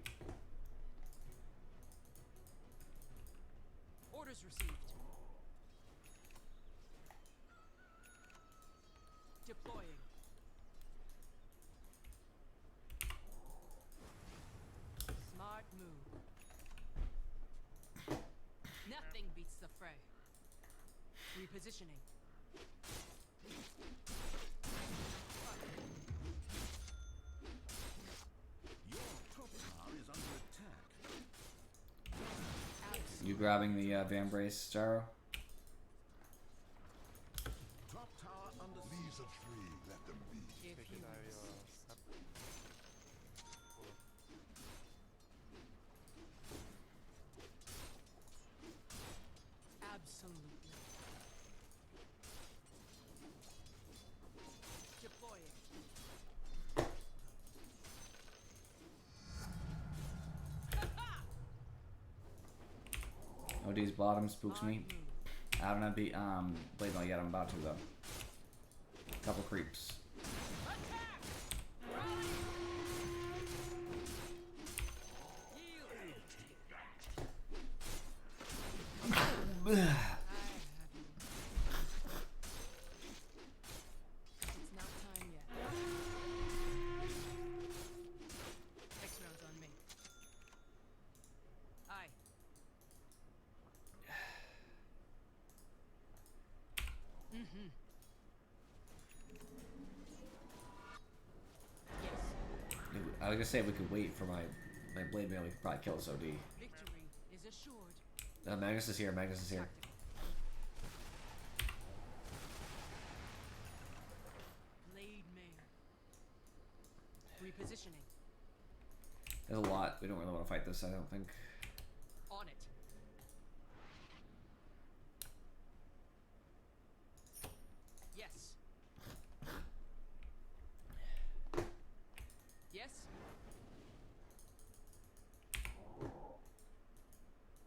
Orders received. Deploying. Smart move. Nothing beats the fray. Repositioning. Your top tower is under attack. You grabbing the Van Brace, Gyro? Top tower under These are free, let them be. If Take you it, insist. Absolutely. Deploying. OD's bottom spooks me. Smart move. I don't have the blade mail yet. I'm about to though. Couple creeps. Attack! Rally! Yield! I have you. It's not time yet. Next round's on me. Aye. Mm-hmm. Yes. I was gonna say if we could wait for my blade mail, we could probably kill this OD. Victory is assured. Magnus is here. Magnus is here. Tactical. Blade mail. Repositioning. There's a lot. We don't really want to fight this. I don't think. On it. Yes. Yes.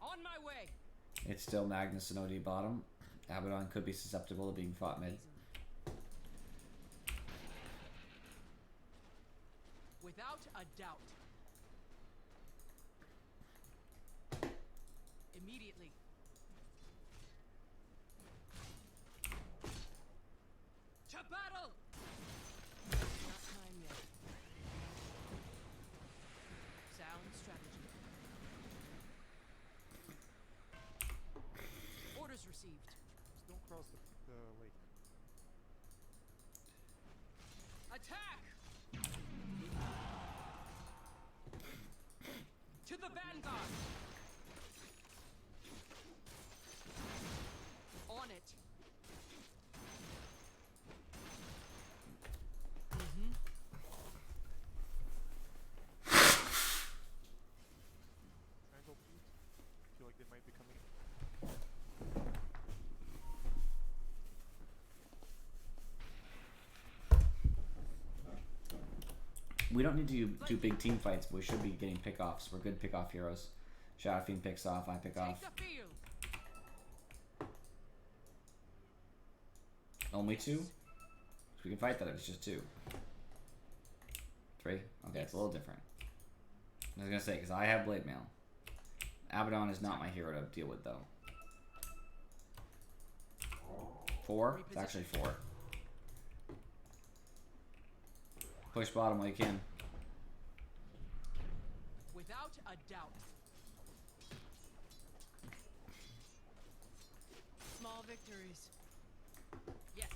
On my way. It's still Magnus and OD bottom. Abaddon could be susceptible to being fought mid. Without a doubt. Immediately. To battle! Not time yet. Sound strategy. Orders received. Just don't cross the lake. Attack! vanguard! On it. Triangle, please. Feel like they might be coming. We don't need to do big team fights, but we should be getting pickoffs. We're good pickoff heroes. Shadow Fiend picks off, I pick off. Take the field. Only 2? We can fight that if it's just 2. 3? Okay, it's a little different. I was gonna say, because I have Blade Mail. Abaddon is not my hero to deal with, though. 4? It's actually 4. Push bottom while you can. Without a doubt. Small victories. Yes.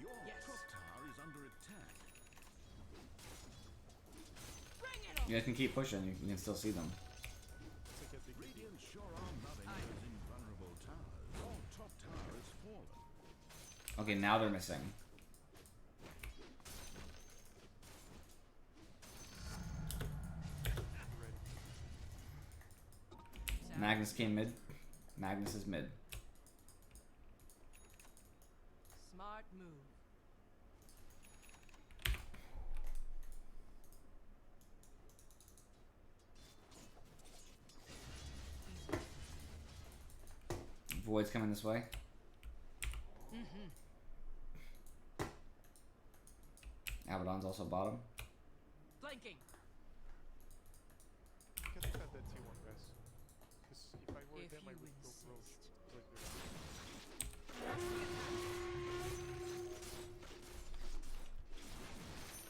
Your Yes. top tower is under attack. Bring it on. You guys can keep pushing, you can still see them. It's like a big Radiant sure are loving those invulnerable towers. Your top tower has fallen. Okay, now they're missing. ready. Magnus came mid. Magnus is mid. Smart move. Void's coming this way. Abaddon's also bottom. Flanking. Can defend that T1 rest. Because if I were If them, I you would go Roche. insist. Like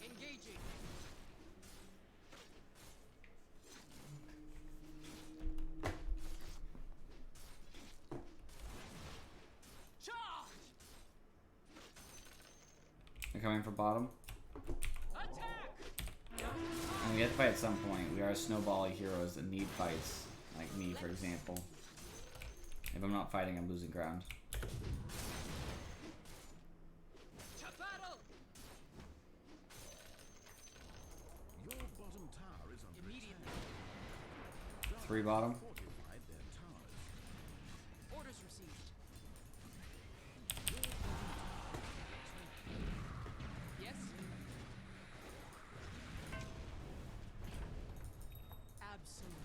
Engaging. Charge! They're coming for bottom. Attack! And we have to fight at some point. We are snowbally heroes that need fights. Like me, for example. If I'm not fighting, I'm losing ground. To battle! Your bottom tower is under Immediately. attack. 3 bottom. Fortified their towers. Orders received. Yes? Absolutely.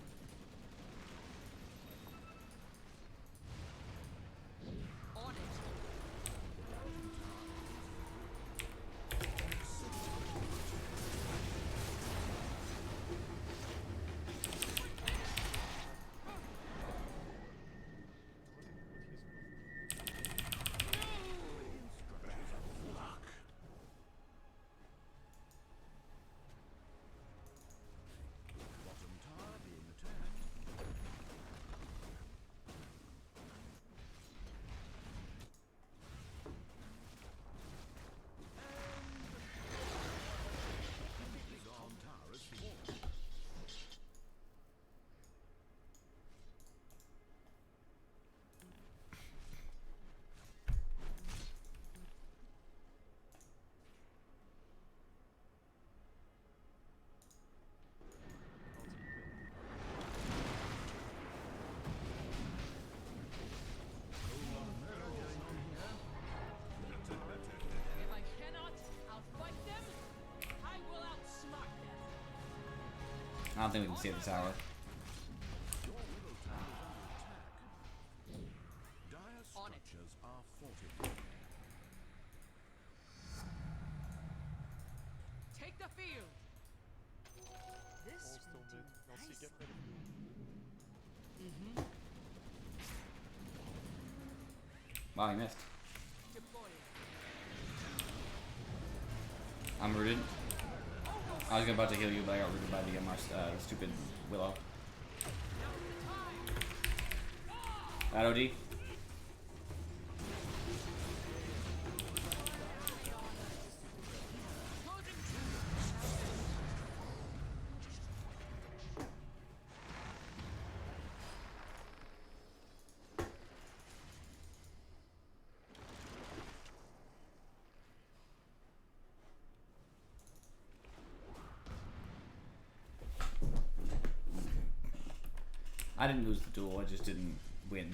On it. Bottom tower being attacked. And bottom tower is fallen. If I cannot outfight them, I will outsmart them. I don't think we can save the tower. Your middle tower is under attack. Dire On it. structures are fortified. Take the field. This all still will do mid. I'll see, get nicely. ready. Wow, he missed. Deploying. I'm rooted. I was about to heal you, but I got rooted by the stupid Willow. That OD. I didn't lose the duel. I just didn't win.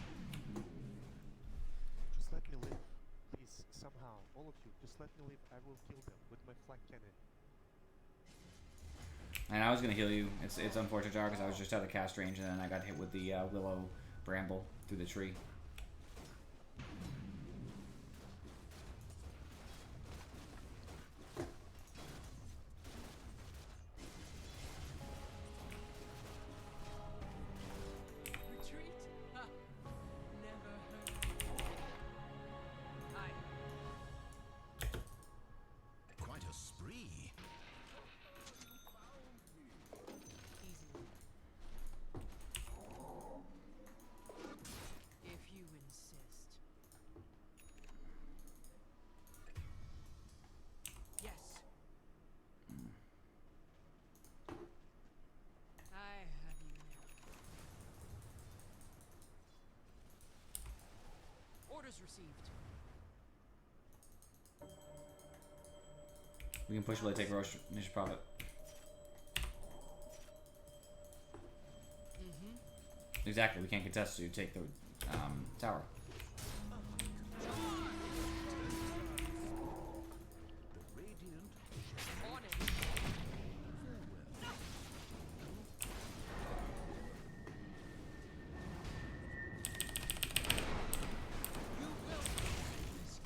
Just let me live. Please, somehow. All of you, just let me live. I will kill them with my flak cannon. And I was gonna heal you. It's unfortunate, Jar, because I was just out of cast range, and then I got hit with the willow bramble through the tree. Retreat? Ha! Never heard of it. Quite a spree. Easy. If you insist. Yes. I have you now. Orders received. We can push while they take Roche Niche Profit. Exactly, we can't contest, so you take the tower. The radiant On it. You will this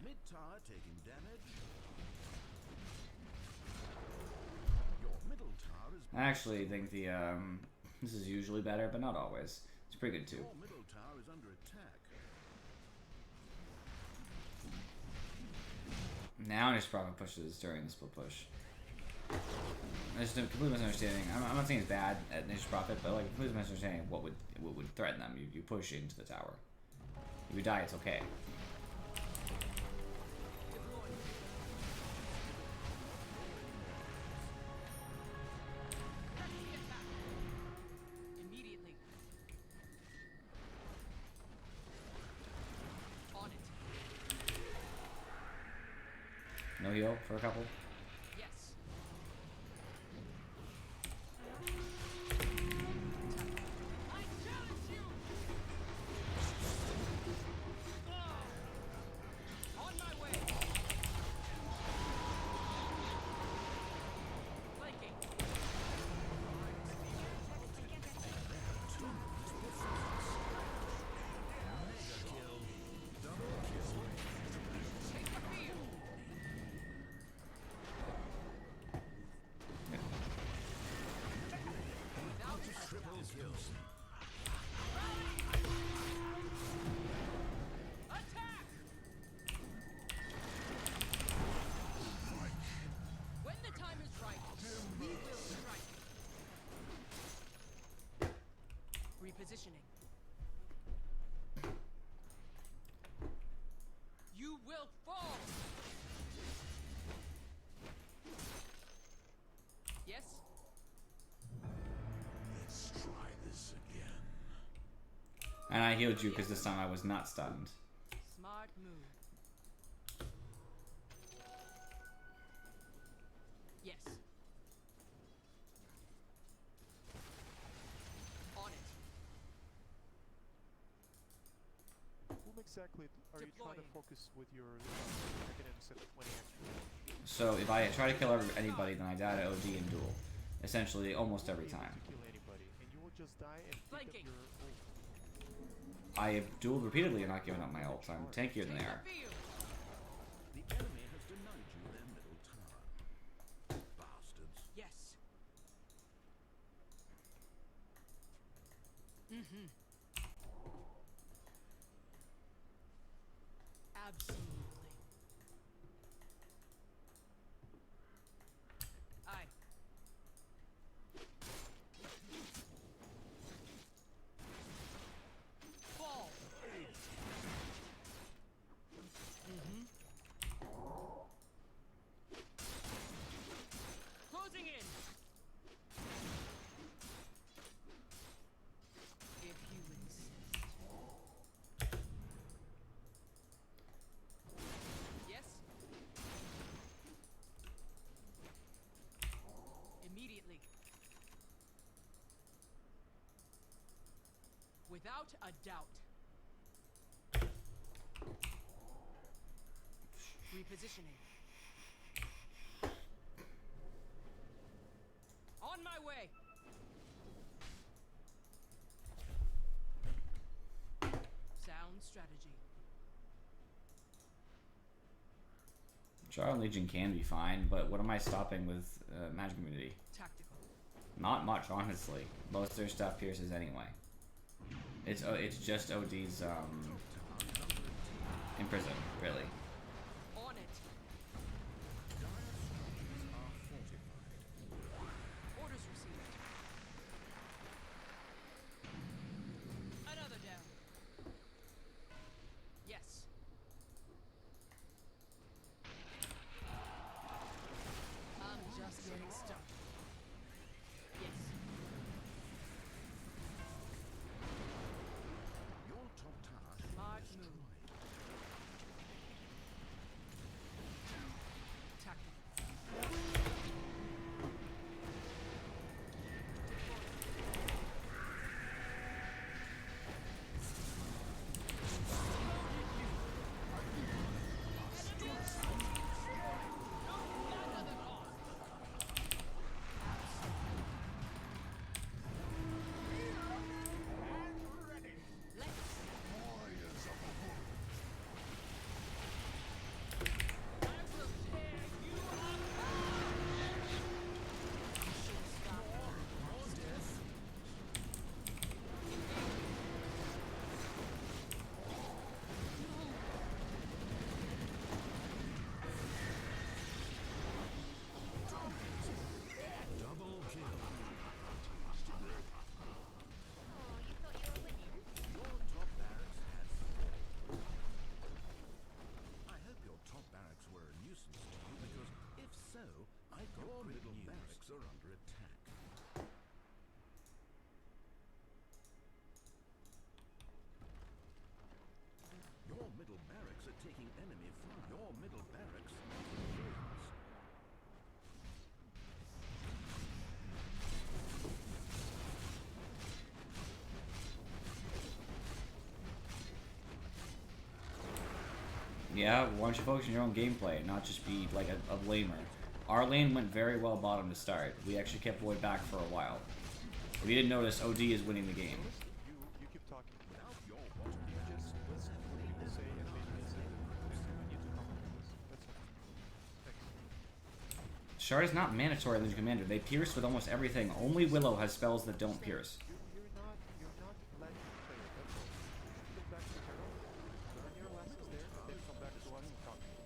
mid tower taking damage. Your middle tower is I actually think the this is usually better, but not always. It's pretty good too. your middle tower is under attack. Now Niche Profit pushes during the split push. There's a complete misunderstanding. I'm not saying it's bad at Niche Profit, but like complete misunderstanding of what would threaten them. You push into the tower. If you die, it's okay. immediately. On it. No heal for a couple. Yes. I challenge you. On my way. Flanking. Take the field. Without Triple kills. attack. When the time is right, we will strike. Repositioning. You will fall. Yes. Let's try this again. And I healed you because this time I was not stunned. Smart move. Yes. On it. Whom exactly are you trying to Deploying. focus with your evidence at 20 extra? So if I try to kill anybody, then I die to OD and duel. Essentially, almost every You won't be time. able to kill anybody, and you will just die and pick up Flanking. your ult. I have dueled repeatedly and not given up my ult. I'm tankier than they Take are. the field. The enemy has denied you their middle tower. Bastards. Yes. Mm-hmm. Absolutely. Aye. Fall. Mm-hmm. Closing in. Without a doubt. Repositioning. On my way. Sound strategy. Gyro Legion can be fine, but what am I stopping with Magic Immunity? Tactical. Not much, honestly. Most of their stuff pierces anyway. It's just OD's Imprison, really. On it. Orders received. Another down. Yes. I'm just getting started. Yes. Your top tower Smart is move. destroyed. Tactical. Double kill. Oh, you thought you were winning? Your top barracks has fallen. I hope your top barracks were a nuisance to you, because if so, I've got your middle barracks are under attack. Your middle barracks are taking enemy fire. Your middle barracks are kills. Yeah, why don't you focus on your own gameplay, not just be like a blamer. Our lane went very well bottom to start. We actually kept Void back for a while. If you didn't notice, OD is winning the game. You keep talking. Without your bottom You just listen to what people say and maybe listen. You need to compromise. That's all. Thanks. Shard is not mandatory Legion Commander. They pierce with almost everything. Only Willow has spells that don't pierce. You're not letting me play it. That's all. You should go back to Terra, learn your lessons there, and then come back to us and talk to us.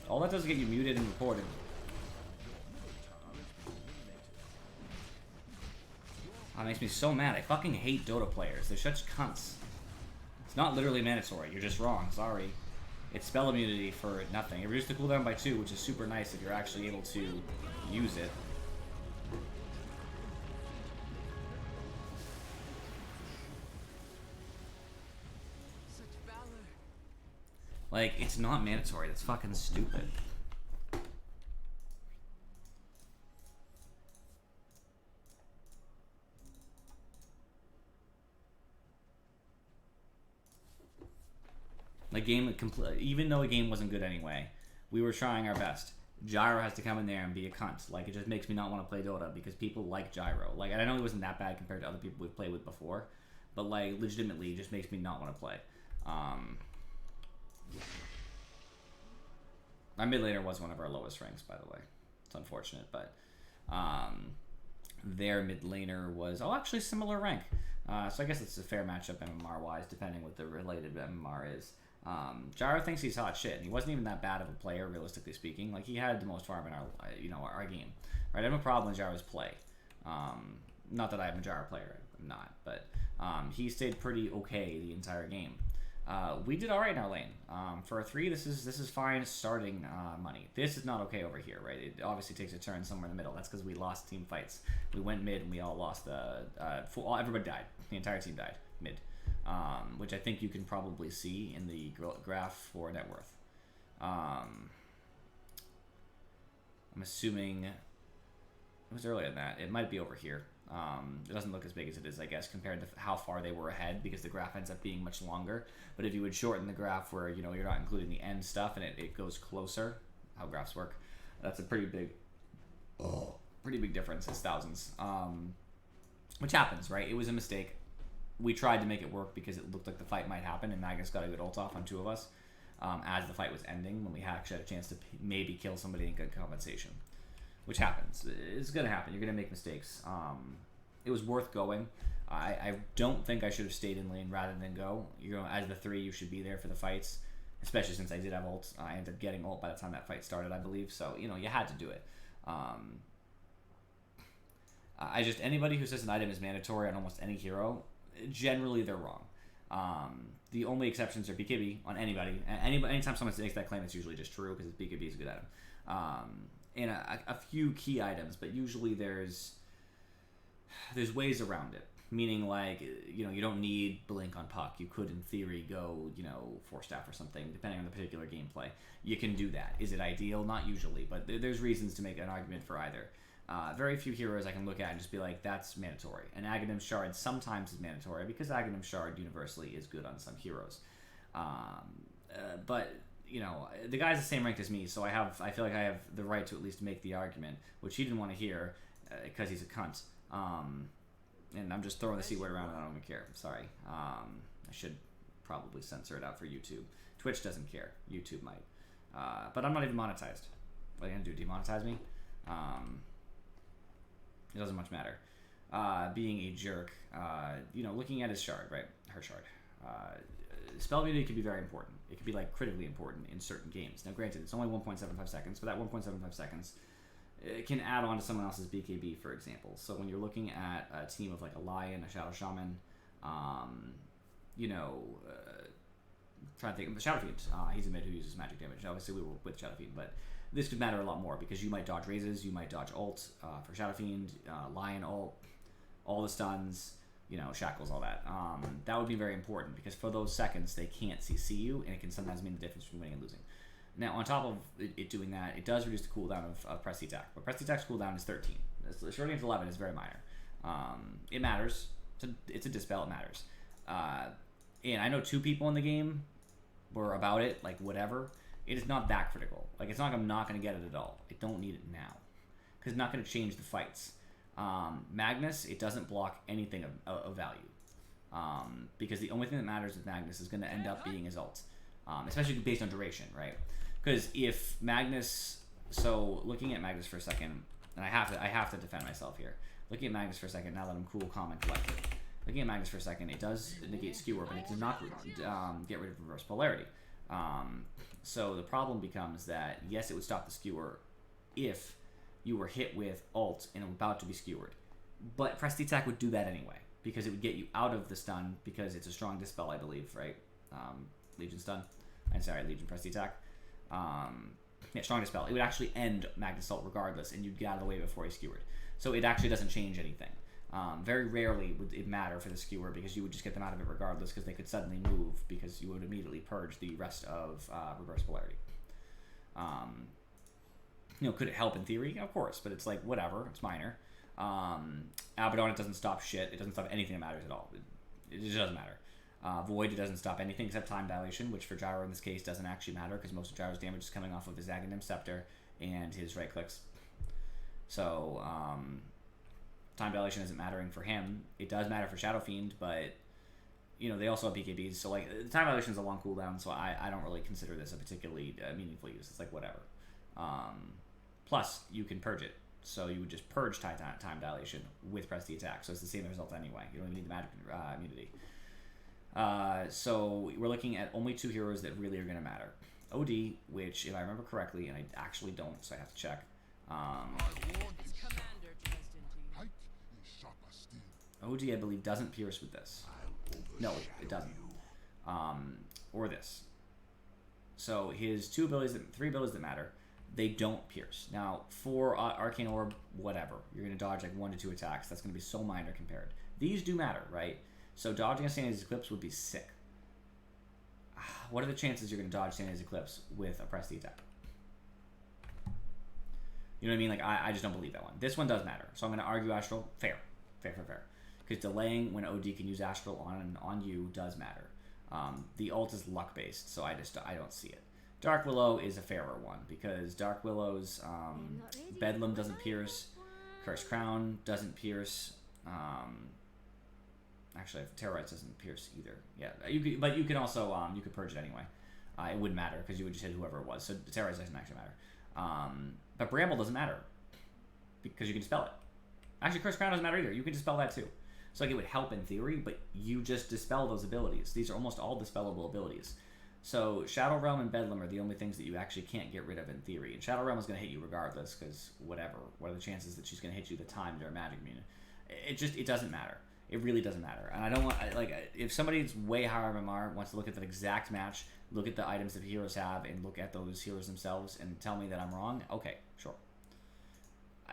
All that does is get you muted and reported. That makes me so mad. I fucking hate Dota players. They're such cunts. It's not literally mandatory. You're just wrong. Sorry. It's spell immunity for nothing. It reduces the cooldown by 2, which is super nice if you're actually able to use it. Such valor. Like, it's not mandatory. That's fucking stupid. The game, even though the game wasn't good anyway, we were trying our best. Gyro has to come in there and be a cunt. Like, it just makes me not want to play Dota because people like Gyro. Like, and I know he wasn't that bad compared to other people we've played with before, but like, legitimately, it just makes me not want to play. Our mid laner was one of our lowest ranks, by the way. It's unfortunate, but their mid laner was actually similar rank. So I guess it's a fair matchup MMR wise, depending what the related MMR is. Gyro thinks he's hot shit, and he wasn't even that bad of a player, realistically speaking. Like, he had the most farm in our game. Right? I have no problem with Gyro's play. Not that I'm a Gyro player, I'm not, but he stayed pretty okay the entire game. We did all right in our lane. For a 3, this is fine starting money. This is not okay over here, right? It obviously takes a turn somewhere in the middle. That's because we lost team fights. We went mid and we all lost. Everybody died. The entire team died mid, which I think you can probably see in the graph for net worth. I'm assuming it was earlier than that. It might be over here. It doesn't look as big as it is, I guess, compared to how far they were ahead, because the graph ends up being much longer. But if you would shorten the graph where, you know, you're not including the end stuff and it goes closer, how graphs work, that's a pretty big difference. It's thousands. Which happens, right? It was a mistake. We tried to make it work because it looked like the fight might happen, and Magnus got a good ult off on 2 of us as the fight was ending, when we actually had a chance to maybe kill somebody and get compensation. Which happens. It's going to happen. You're going to make mistakes. It was worth going. I don't think I should have stayed in lane rather than go. You know, as the 3, you should be there for the fights, especially since I did have ult. I ended up getting ult by the time that fight started, I believe. So, you know, you had to do it. Anybody who says an item is mandatory on almost any hero, generally they're wrong. The only exceptions are BKB on anybody. Anytime someone makes that claim, it's usually just true because BKB is a good item. And a few key items, but usually there's ways around it. Meaning, like, you know, you don't need blink on puck. You could, in theory, go, you know, 4-staff or something, depending on the particular gameplay. You can do that. Is it ideal? Not usually, but there's reasons to make an argument for either. Very few heroes I can look at and just be like, that's mandatory. And Aghanim Shard sometimes is mandatory because Aghanim Shard universally is good on some heroes. But, you know, the guy's the same rank as me, so I feel like I have the right to at least make the argument, which he didn't want to hear because he's a cunt. And I'm just throwing the C word around and I don't even care. Sorry. I should probably censor it out for YouTube. Twitch doesn't care. YouTube might. But I'm not even monetized. What are you going to do? Demonetize me? It doesn't much matter. Being a jerk, you know, looking at his shard, right? Her shard. Spell immunity could be very important. It could be, like, critically important in certain games. Now, granted, it's only 1.75 seconds, but that 1.75 seconds it can add on to someone else's BKB, for example. So when you're looking at a team of, like, a Lion, a Shadow Shaman, you know, trying to think of Shadow Fiend. He's a mid who uses magic damage. Obviously, we were with Shadow Fiend, but this could matter a lot more because you might dodge raises, you might dodge ult for Shadow Fiend, Lion ult, all the stuns, you know, shackles, all that. That would be very important because for those seconds, they can't CC you, and it can sometimes mean the difference between winning and losing. Now, on top of it doing that, it does reduce the cooldown of Press Attack. But Press Attack's cooldown is 13. The short game's 11 is very minor. It matters. It's a dispel, it matters. And I know 2 people in the game were about it, like, whatever. It is not that critical. Like, it's not like I'm not going to get it at all. I don't need it now. Because it's not going to change the fights. Magnus, it doesn't block anything of value. Because the only thing that matters with Magnus is going to end up being his ult. Especially based on duration, right? Because if Magnus... So, looking at Magnus for a second, and I have to defend myself here. Looking at Magnus for a second, now that I'm cool, calm, and collected. Looking at Magnus for a second, it does negate Skewer, but it does not get rid of reverse polarity. So the problem becomes that, yes, it would stop the Skewer if you were hit with ult and about to be skewered. But Press Attack would do that anyway, because it would get you out of the stun, because it's a strong dispel, I believe, right? Legion stun. I'm sorry, Legion Press Attack. Yeah, strong dispel. It would actually end Magnus ult regardless, and you'd get out of the way before he skewered. So it actually doesn't change anything. Very rarely would it matter for the Skewer, because you would just get them out of it regardless, because they could suddenly move, because you would immediately purge the rest of reverse polarity. You know, could it help in theory? Of course, but it's like, whatever, it's minor. Abaddon, it doesn't stop shit. It doesn't stop anything that matters at all. It just doesn't matter. Void, it doesn't stop anything except time dilation, which for Gyro in this case doesn't actually matter, because most of Gyro's damage is coming off of his Aghanim Scepter and his right clicks. So, time dilation isn't mattering for him. It does matter for Shadow Fiend, but, you know, they also have BKBs, so, like, time dilation is a long cooldown, so I don't really consider this a particularly meaningful use. It's like, whatever. Plus, you can purge it. So you would just purge time dilation with Press the Attack. So it's the same result anyway. You don't even need the magic immunity. So we're looking at only 2 heroes that really are going to matter. OD, which, if I remember correctly, and I actually don't, so I have to check. OD, I believe, doesn't pierce with this. No, it doesn't. Or this. So his 3 abilities that matter, they don't pierce. Now, for Arcane Orb, whatever. You're going to dodge like 1 to 2 attacks. That's going to be so minor compared. These do matter, right? So dodging a Sandy's Eclipse would be sick. What are the chances you're going to dodge Sandy's Eclipse with a Press the Attack? You know what I mean? Like, I just don't believe that one. This one does matter. So I'm going to argue Astral. Fair. Fair. Because delaying when OD can use Astral on you does matter. The ult is luck based, so I don't see it. Dark Willow is a fairer one because Dark Willow's Bedlam doesn't pierce, Cursed Crown doesn't pierce. Actually, Terrorites doesn't pierce either. Yeah, but you can also you could purge it anyway. It wouldn't matter because you would just hit whoever it was. So Terrorites doesn't actually matter. But Bramble doesn't matter because you can dispel it. Actually, Cursed Crown doesn't matter either. You can dispel that too. So like it would help in theory, but you just dispel those abilities. These are almost all dispellable abilities. So Shadow Realm and Bedlam are the only things that you actually can't get rid of in theory. And Shadow Realm is going to hit you regardless because whatever. What are the chances that she's going to hit you the time they're magic immune? It doesn't matter. It really doesn't matter. And I don't want if somebody's way higher MMR wants to look at that exact match, look at the items that heroes have, and look at those heroes themselves and tell me that I'm wrong. Okay, sure.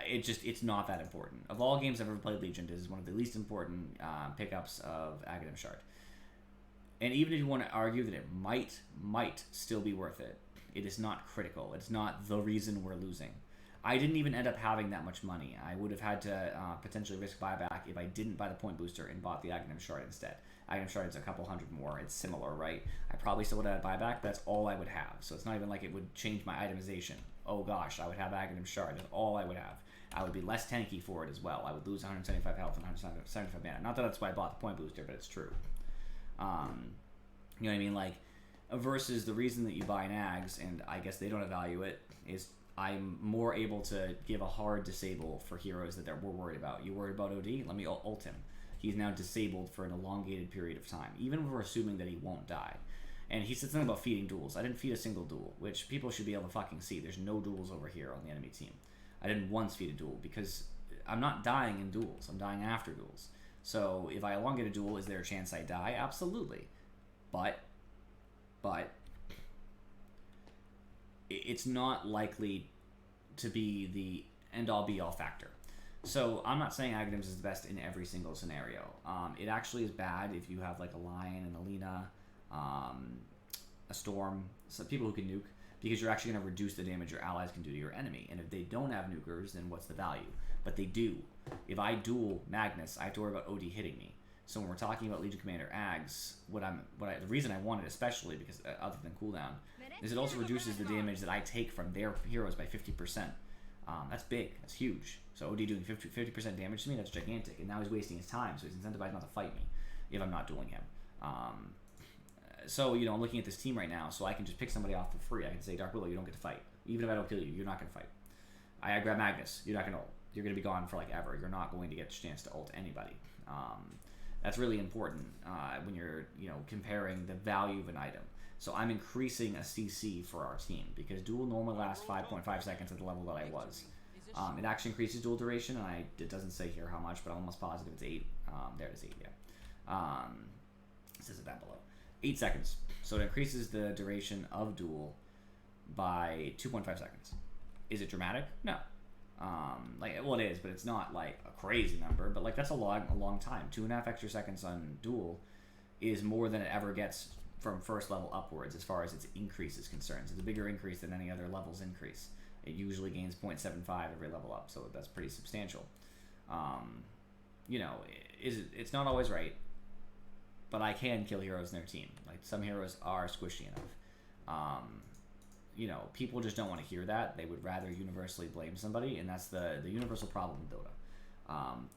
It's not that important. Of all games I've ever played, Legion is one of the least important pickups of Aghanim Shard. And even if you want to argue that it might still be worth it, it is not critical. It's not the reason we're losing. I didn't even end up having that much money. I would have had to potentially risk buyback if I didn't buy the point booster and bought the Aghanim Shard instead. Aghanim Shard is a couple hundred more. It's similar, right? I probably still would have had buyback, but that's all I would have. So it's not even like it would change my itemization. Oh gosh, I would have Aghanim Shard. That's all I would have. I would be less tanky for it as well. I would lose 175 health and 175 mana. Not that that's why I bought the point booster, but it's true. You know what I mean? Like, versus the reason that you buy an Ags, and I guess they don't evaluate it, is I'm more able to give a hard disable for heroes that we're worried about. You worried about OD? Let me ult him. He's now disabled for an elongated period of time, even if we're assuming that he won't die. And he said something about feeding duels. I didn't feed a single duel, which people should be able to fucking see. There's no duels over here on the enemy team. I didn't once feed a duel because I'm not dying in duels. I'm dying after duels. So if I elongate a duel, is there a chance I die? Absolutely. But it's not likely to be the end-all be-all factor. So I'm not saying Aghanim's is the best in every single scenario. It actually is bad if you have like a Lion and a Lina, a Storm, some people who can nuke, because you're actually going to reduce the damage your allies can do to your enemy. And if they don't have nukers, then what's the value? But they do. If I duel Magnus, I have to worry about OD hitting me. So when we're talking about Legion Commander Ags, the reason I want it especially, because other than cooldown, is it also reduces the damage that I take from their heroes by 50%. That's big. That's huge. So OD doing 50% damage to me, that's gigantic. And now he's wasting his time, so he's incentivized not to fight me if I'm not dueling him. So, you know, I'm looking at this team right now, so I can just pick somebody off for free. I can say, Dark Willow, you don't get to fight. Even if I don't kill you, you're not going to fight. I grab Magnus, you're not going to ult. You're going to be gone for like ever. You're not going to get a chance to ult anybody. That's really important when you're, you know, comparing the value of an item. So I'm increasing a CC for our team because duel normally lasts 5.5 seconds at the level that I was. It actually increases duel duration, and it doesn't say here how much, but I'm almost positive it's 8. There it is, 8, yeah. It says it down below. 8 seconds. So it increases the duration of duel by 2.5 seconds. Is it dramatic? No. Well, it is, but it's not like a crazy number. But like that's a long time. 2.5 extra seconds on duel is more than it ever gets from first level upwards as far as its increase is concerned. It's a bigger increase than any other level's increase. It usually gains 0.75 every level up, so that's pretty substantial. You know, it's not always right, but I can kill heroes in their team. Like some heroes are squishy enough. You know, people just don't want to hear that. They would rather universally blame somebody, and that's the universal problem with Dota.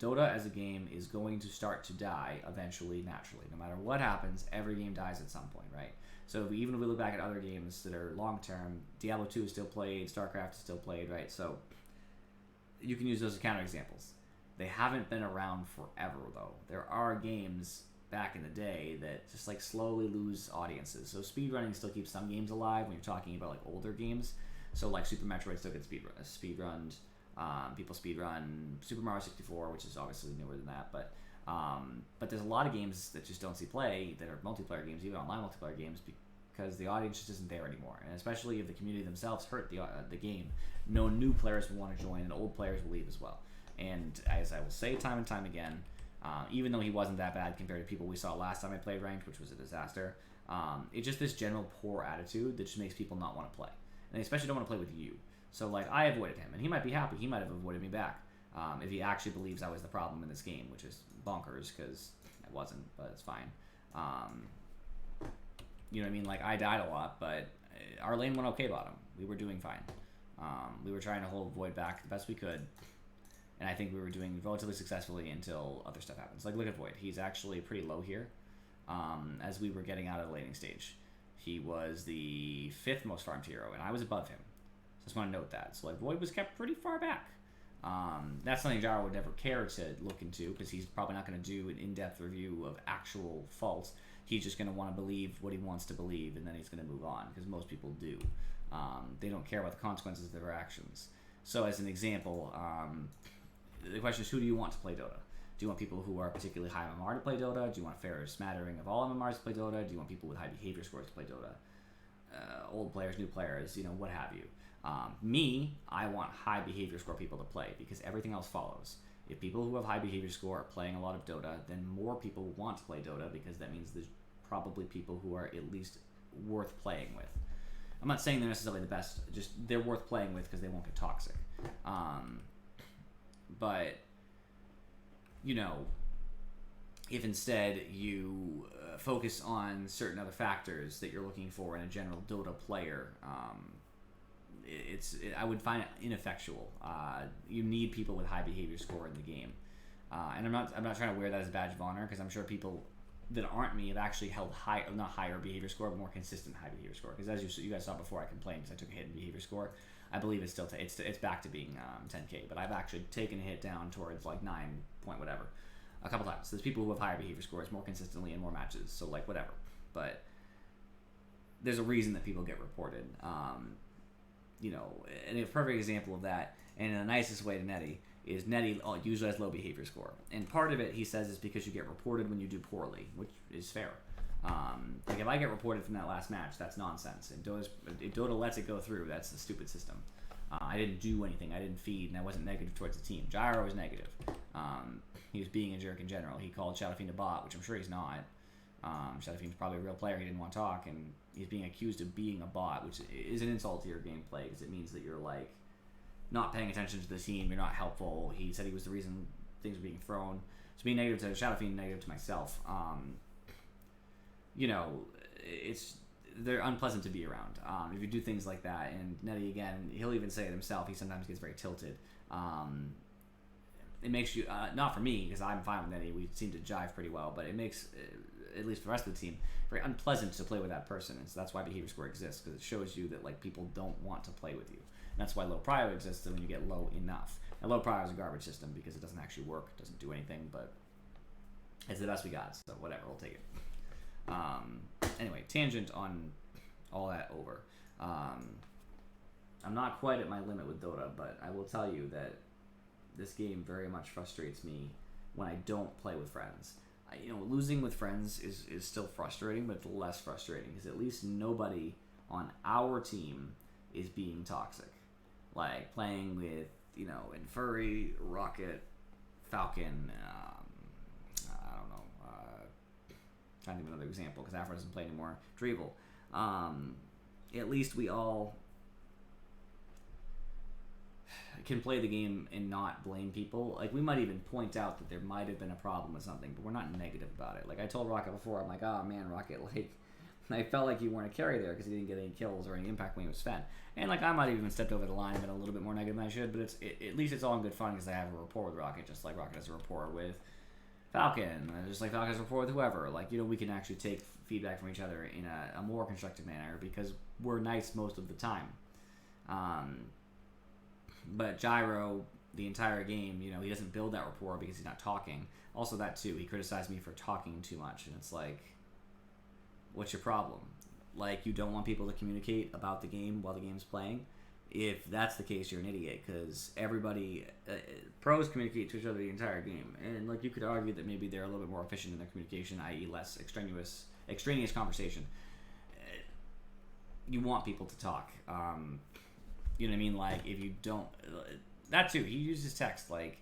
Dota as a game is going to start to die eventually, naturally. No matter what happens, every game dies at some point, right? So even if we look back at other games that are long-term, Diablo 2 is still played, StarCraft is still played, right? So you can use those as counterexamples. They haven't been around forever, though. There are games back in the day that just like slowly lose audiences. So speedrunning still keeps some games alive when you're talking about like older games. So like Super Metroid still gets speedrunned. People speedrun Super Mario 64, which is obviously newer than that. But there's a lot of games that just don't see play that are multiplayer games, even online multiplayer games, because the audience just isn't there anymore. And especially if the community themselves hurt the game, no new players will want to join, and old players will leave as well. And as I will say time and time again, even though he wasn't that bad compared to people we saw last time I played ranked, which was a disaster, it's just this general poor attitude that just makes people not want to play. And they especially don't want to play with you. So like I avoided him, and he might be happy. He might have avoided me back. If he actually believes I was the problem in this game, which is bonkers because I wasn't, but it's fine. You know what I mean? Like, I died a lot, but our lane went okay bottom. We were doing fine. We were trying to hold Void back the best we could, and I think we were doing relatively successfully until other stuff happens. Like, look at Void. He's actually pretty low here. As we were getting out of the laning stage, he was the 5th most farmed hero, and I was above him. So I just want to note that. So, like, Void was kept pretty far back. That's something Gyro would never care to look into, because he's probably not going to do an in-depth review of actual faults. He's just going to want to believe what he wants to believe, and then he's going to move on, because most people do. They don't care about the consequences of their actions. So as an example, the question is, who do you want to play Dota? Do you want people who are particularly high MMR to play Dota? Do you want a fair smattering of all MMRs to play Dota? Do you want people with high behavior scores to play Dota? Old players, new players, what have you. Me, I want high behavior score people to play, because everything else follows. If people who have high behavior score are playing a lot of Dota, then more people want to play Dota, because that means there's probably people who are at least worth playing with. I'm not saying they're necessarily the best, just they're worth playing with because they won't get toxic. But, if instead you focus on certain other factors that you're looking for in a general Dota player, I would find it ineffectual. You need people with high behavior score in the game, and I'm not trying to wear that as a badge of honor, because I'm sure people that aren't me have actually held not higher behavior score, but more consistent high behavior score. Because as you guys saw before, I complained because I took a hit in behavior score. I believe it's still it's back to being 10K, but I've actually taken a hit down towards like 9 point whatever a couple times. So there's people who have higher behavior scores more consistently in more matches, so like whatever. But there's a reason that people get reported. And a perfect example of that, and in the nicest way to Netty, is Netty usually has low behavior score. And part of it, he says, is because you get reported when you do poorly, which is fair. Like, if I get reported from that last match, that's nonsense. And Dota lets it go through. That's the stupid system. I didn't do anything. I didn't feed, and I wasn't negative towards the team. Gyro was negative. He was being a jerk in general. He called Shadowfiend a bot, which I'm sure he's not. Shadowfiend's probably a real player. He didn't want to talk, and he's being accused of being a bot, which is an insult to your gameplay, because it means that you're, like, not paying attention to the team, you're not helpful. He said he was the reason things were being thrown. So being negative to Shadowfiend, negative to myself. They're unpleasant to be around. If you do things like that, and Netty, again, he'll even say it himself, he sometimes gets very tilted. It makes you, not for me, because I'm fine with Netty, we seem to jive pretty well, but it makes, at least for the rest of the team, very unpleasant to play with that person. And so that's why behavior score exists, because it shows you that, like, people don't want to play with you. And that's why low prio exists, and when you get low enough. And low prio is a garbage system because it doesn't actually work, it doesn't do anything, but it's the best we got, so whatever, we'll take it. Anyway, tangent on all that over. I'm not quite at my limit with Dota, but I will tell you that this game very much frustrates me when I don't play with friends. Losing with friends is still frustrating, but it's less frustrating because at least nobody on our team is being toxic. Like playing with, Infuri, Rocket, Falcon, I don't know, trying to give another example because Afro doesn't play anymore, Drevel. At least we all can play the game and not blame people. Like, we might even point out that there might have been a problem with something, but we're not negative about it. Like, I told Rocket before, I'm like, oh man, Rocket, like, I felt like you weren't a carry there because he didn't get any kills or any impact when he was fed. And, like, I might have even stepped over the line and been a little bit more negative than I should, but at least it's all in good fun because I have a rapport with Rocket, just like Rocket has a rapport with Falcon, just like Falcon has a rapport with whoever. Like, we can actually take feedback from each other in a more constructive manner because we're nice most of the time. But Gyro, the entire game, he doesn't build that rapport because he's not talking. Also that too, he criticized me for talking too much, and it's like, what's your problem? Like, you don't want people to communicate about the game while the game's playing? If that's the case, you're an idiot, because everybody, pros communicate to each other the entire game, and like, you could argue that maybe they're a little bit more efficient in their communication, i.e. less extraneous conversation. You want people to talk. You know what I mean? Like, if you don't... That too, he uses text. Like,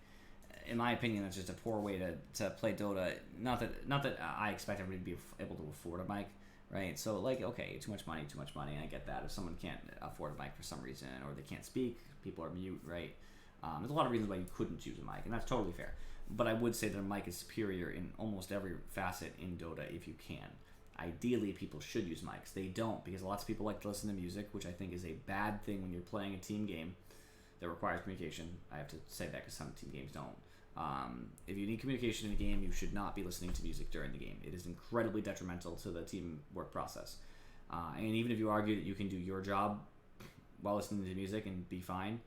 in my opinion, that's just a poor way to play Dota. Not that I expect everybody to be able to afford a mic, right? So, like, okay, too much money, I get that. If someone can't afford a mic for some reason, or they can't speak, people are mute, right? There's a lot of reasons why you couldn't choose a mic, and that's totally fair. But I would say that a mic is superior in almost every facet in Dota if you can. Ideally, people should use mics. They don't, because lots of people like to listen to music, which I think is a bad thing when you're playing a team game that requires communication. I have to say that because some team games don't. If you need communication in a game, you should not be listening to music during the game. It is incredibly detrimental to the teamwork process. And even if you argue that you can do your job while listening to music and be fine,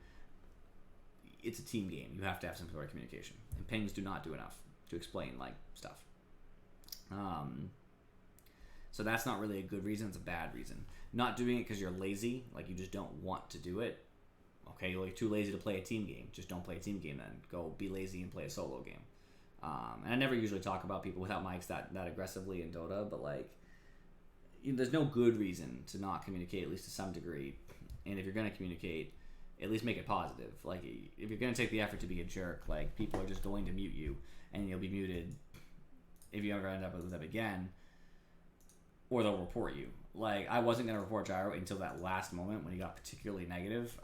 it's a team game. You have to have some sort of communication. And pings do not do enough to explain, like, stuff. So that's not really a good reason. It's a bad reason. Not doing it because you're lazy, like you just don't want to do it. Okay, you're too lazy to play a team game. Just don't play a team game then. Go be lazy and play a solo game. And I never usually talk about people without mics that aggressively in Dota, but like, there's no good reason to not communicate, at least to some degree. And if you're going to communicate, at least make it positive. Like, if you're going to take the effort to be a jerk, like, people are just going to mute you, and you'll be muted if you ever end up with them again, or they'll report you. Like, I wasn't going to report Gyro until that last moment when he got particularly negative,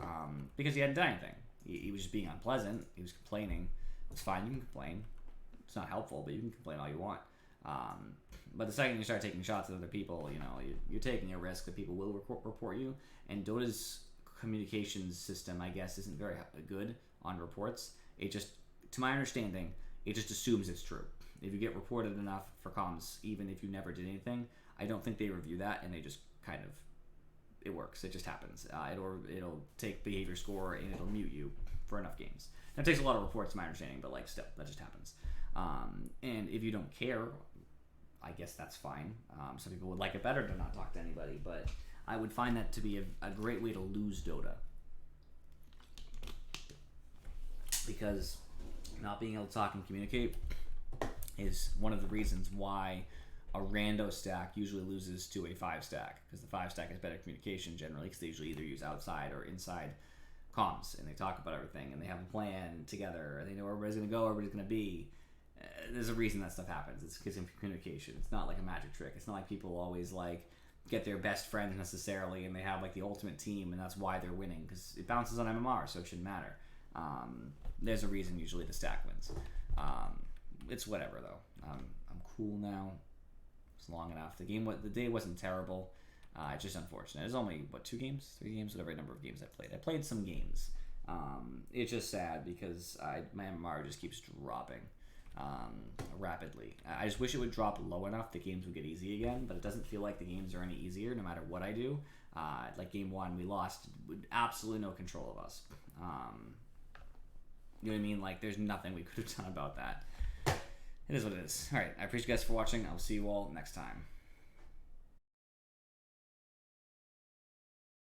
because he hadn't done anything. He was just being unpleasant. He was complaining. It's fine, you can complain. It's not helpful, but you can complain all you want. But the second you start taking shots at other people, you're taking a risk that people will report you. And Dota's communications system, I guess, isn't very good on reports. It just, to my understanding, it just assumes it's true. If you get reported enough for comms, even if you never did anything, I don't think they review that, and they just kind of, it works. It just happens. It'll take behavior score and it'll mute you for enough games. Now, it takes a lot of reports, to my understanding, but like, still, that just happens. And if you don't care, I guess that's fine. Some people would like it better to not talk to anybody, but I would find that to be a great way to lose Dota. Because not being able to talk and communicate is one of the reasons why a rando stack usually loses to a 5 stack, because the 5 stack has better communication generally, because they usually either use outside or inside comms, and they talk about everything, and they have a plan together, and they know where everybody's going to go, where everybody's going to be. There's a reason that stuff happens. It's because of communication. It's not like a magic trick. It's not like people always like get their best friends necessarily, and they have like the ultimate team, and that's why they're winning, because it bounces on MMR, so it shouldn't matter. There's a reason usually the stack wins. It's whatever though. I'm cool now. It's long enough. The day wasn't terrible. It's just unfortunate. It's only 2 games, 3 games, whatever number of games I played. I played some games. It's just sad because my MMR just keeps dropping rapidly. I just wish it would drop low enough that games would get easy again, but it doesn't feel like the games are any easier no matter what I do. Like game 1, we lost with absolutely no control of us. You know what I mean? Like, there's nothing we could have done about that. It is what it is. Alright, I appreciate you guys for watching. I'll see you all next time.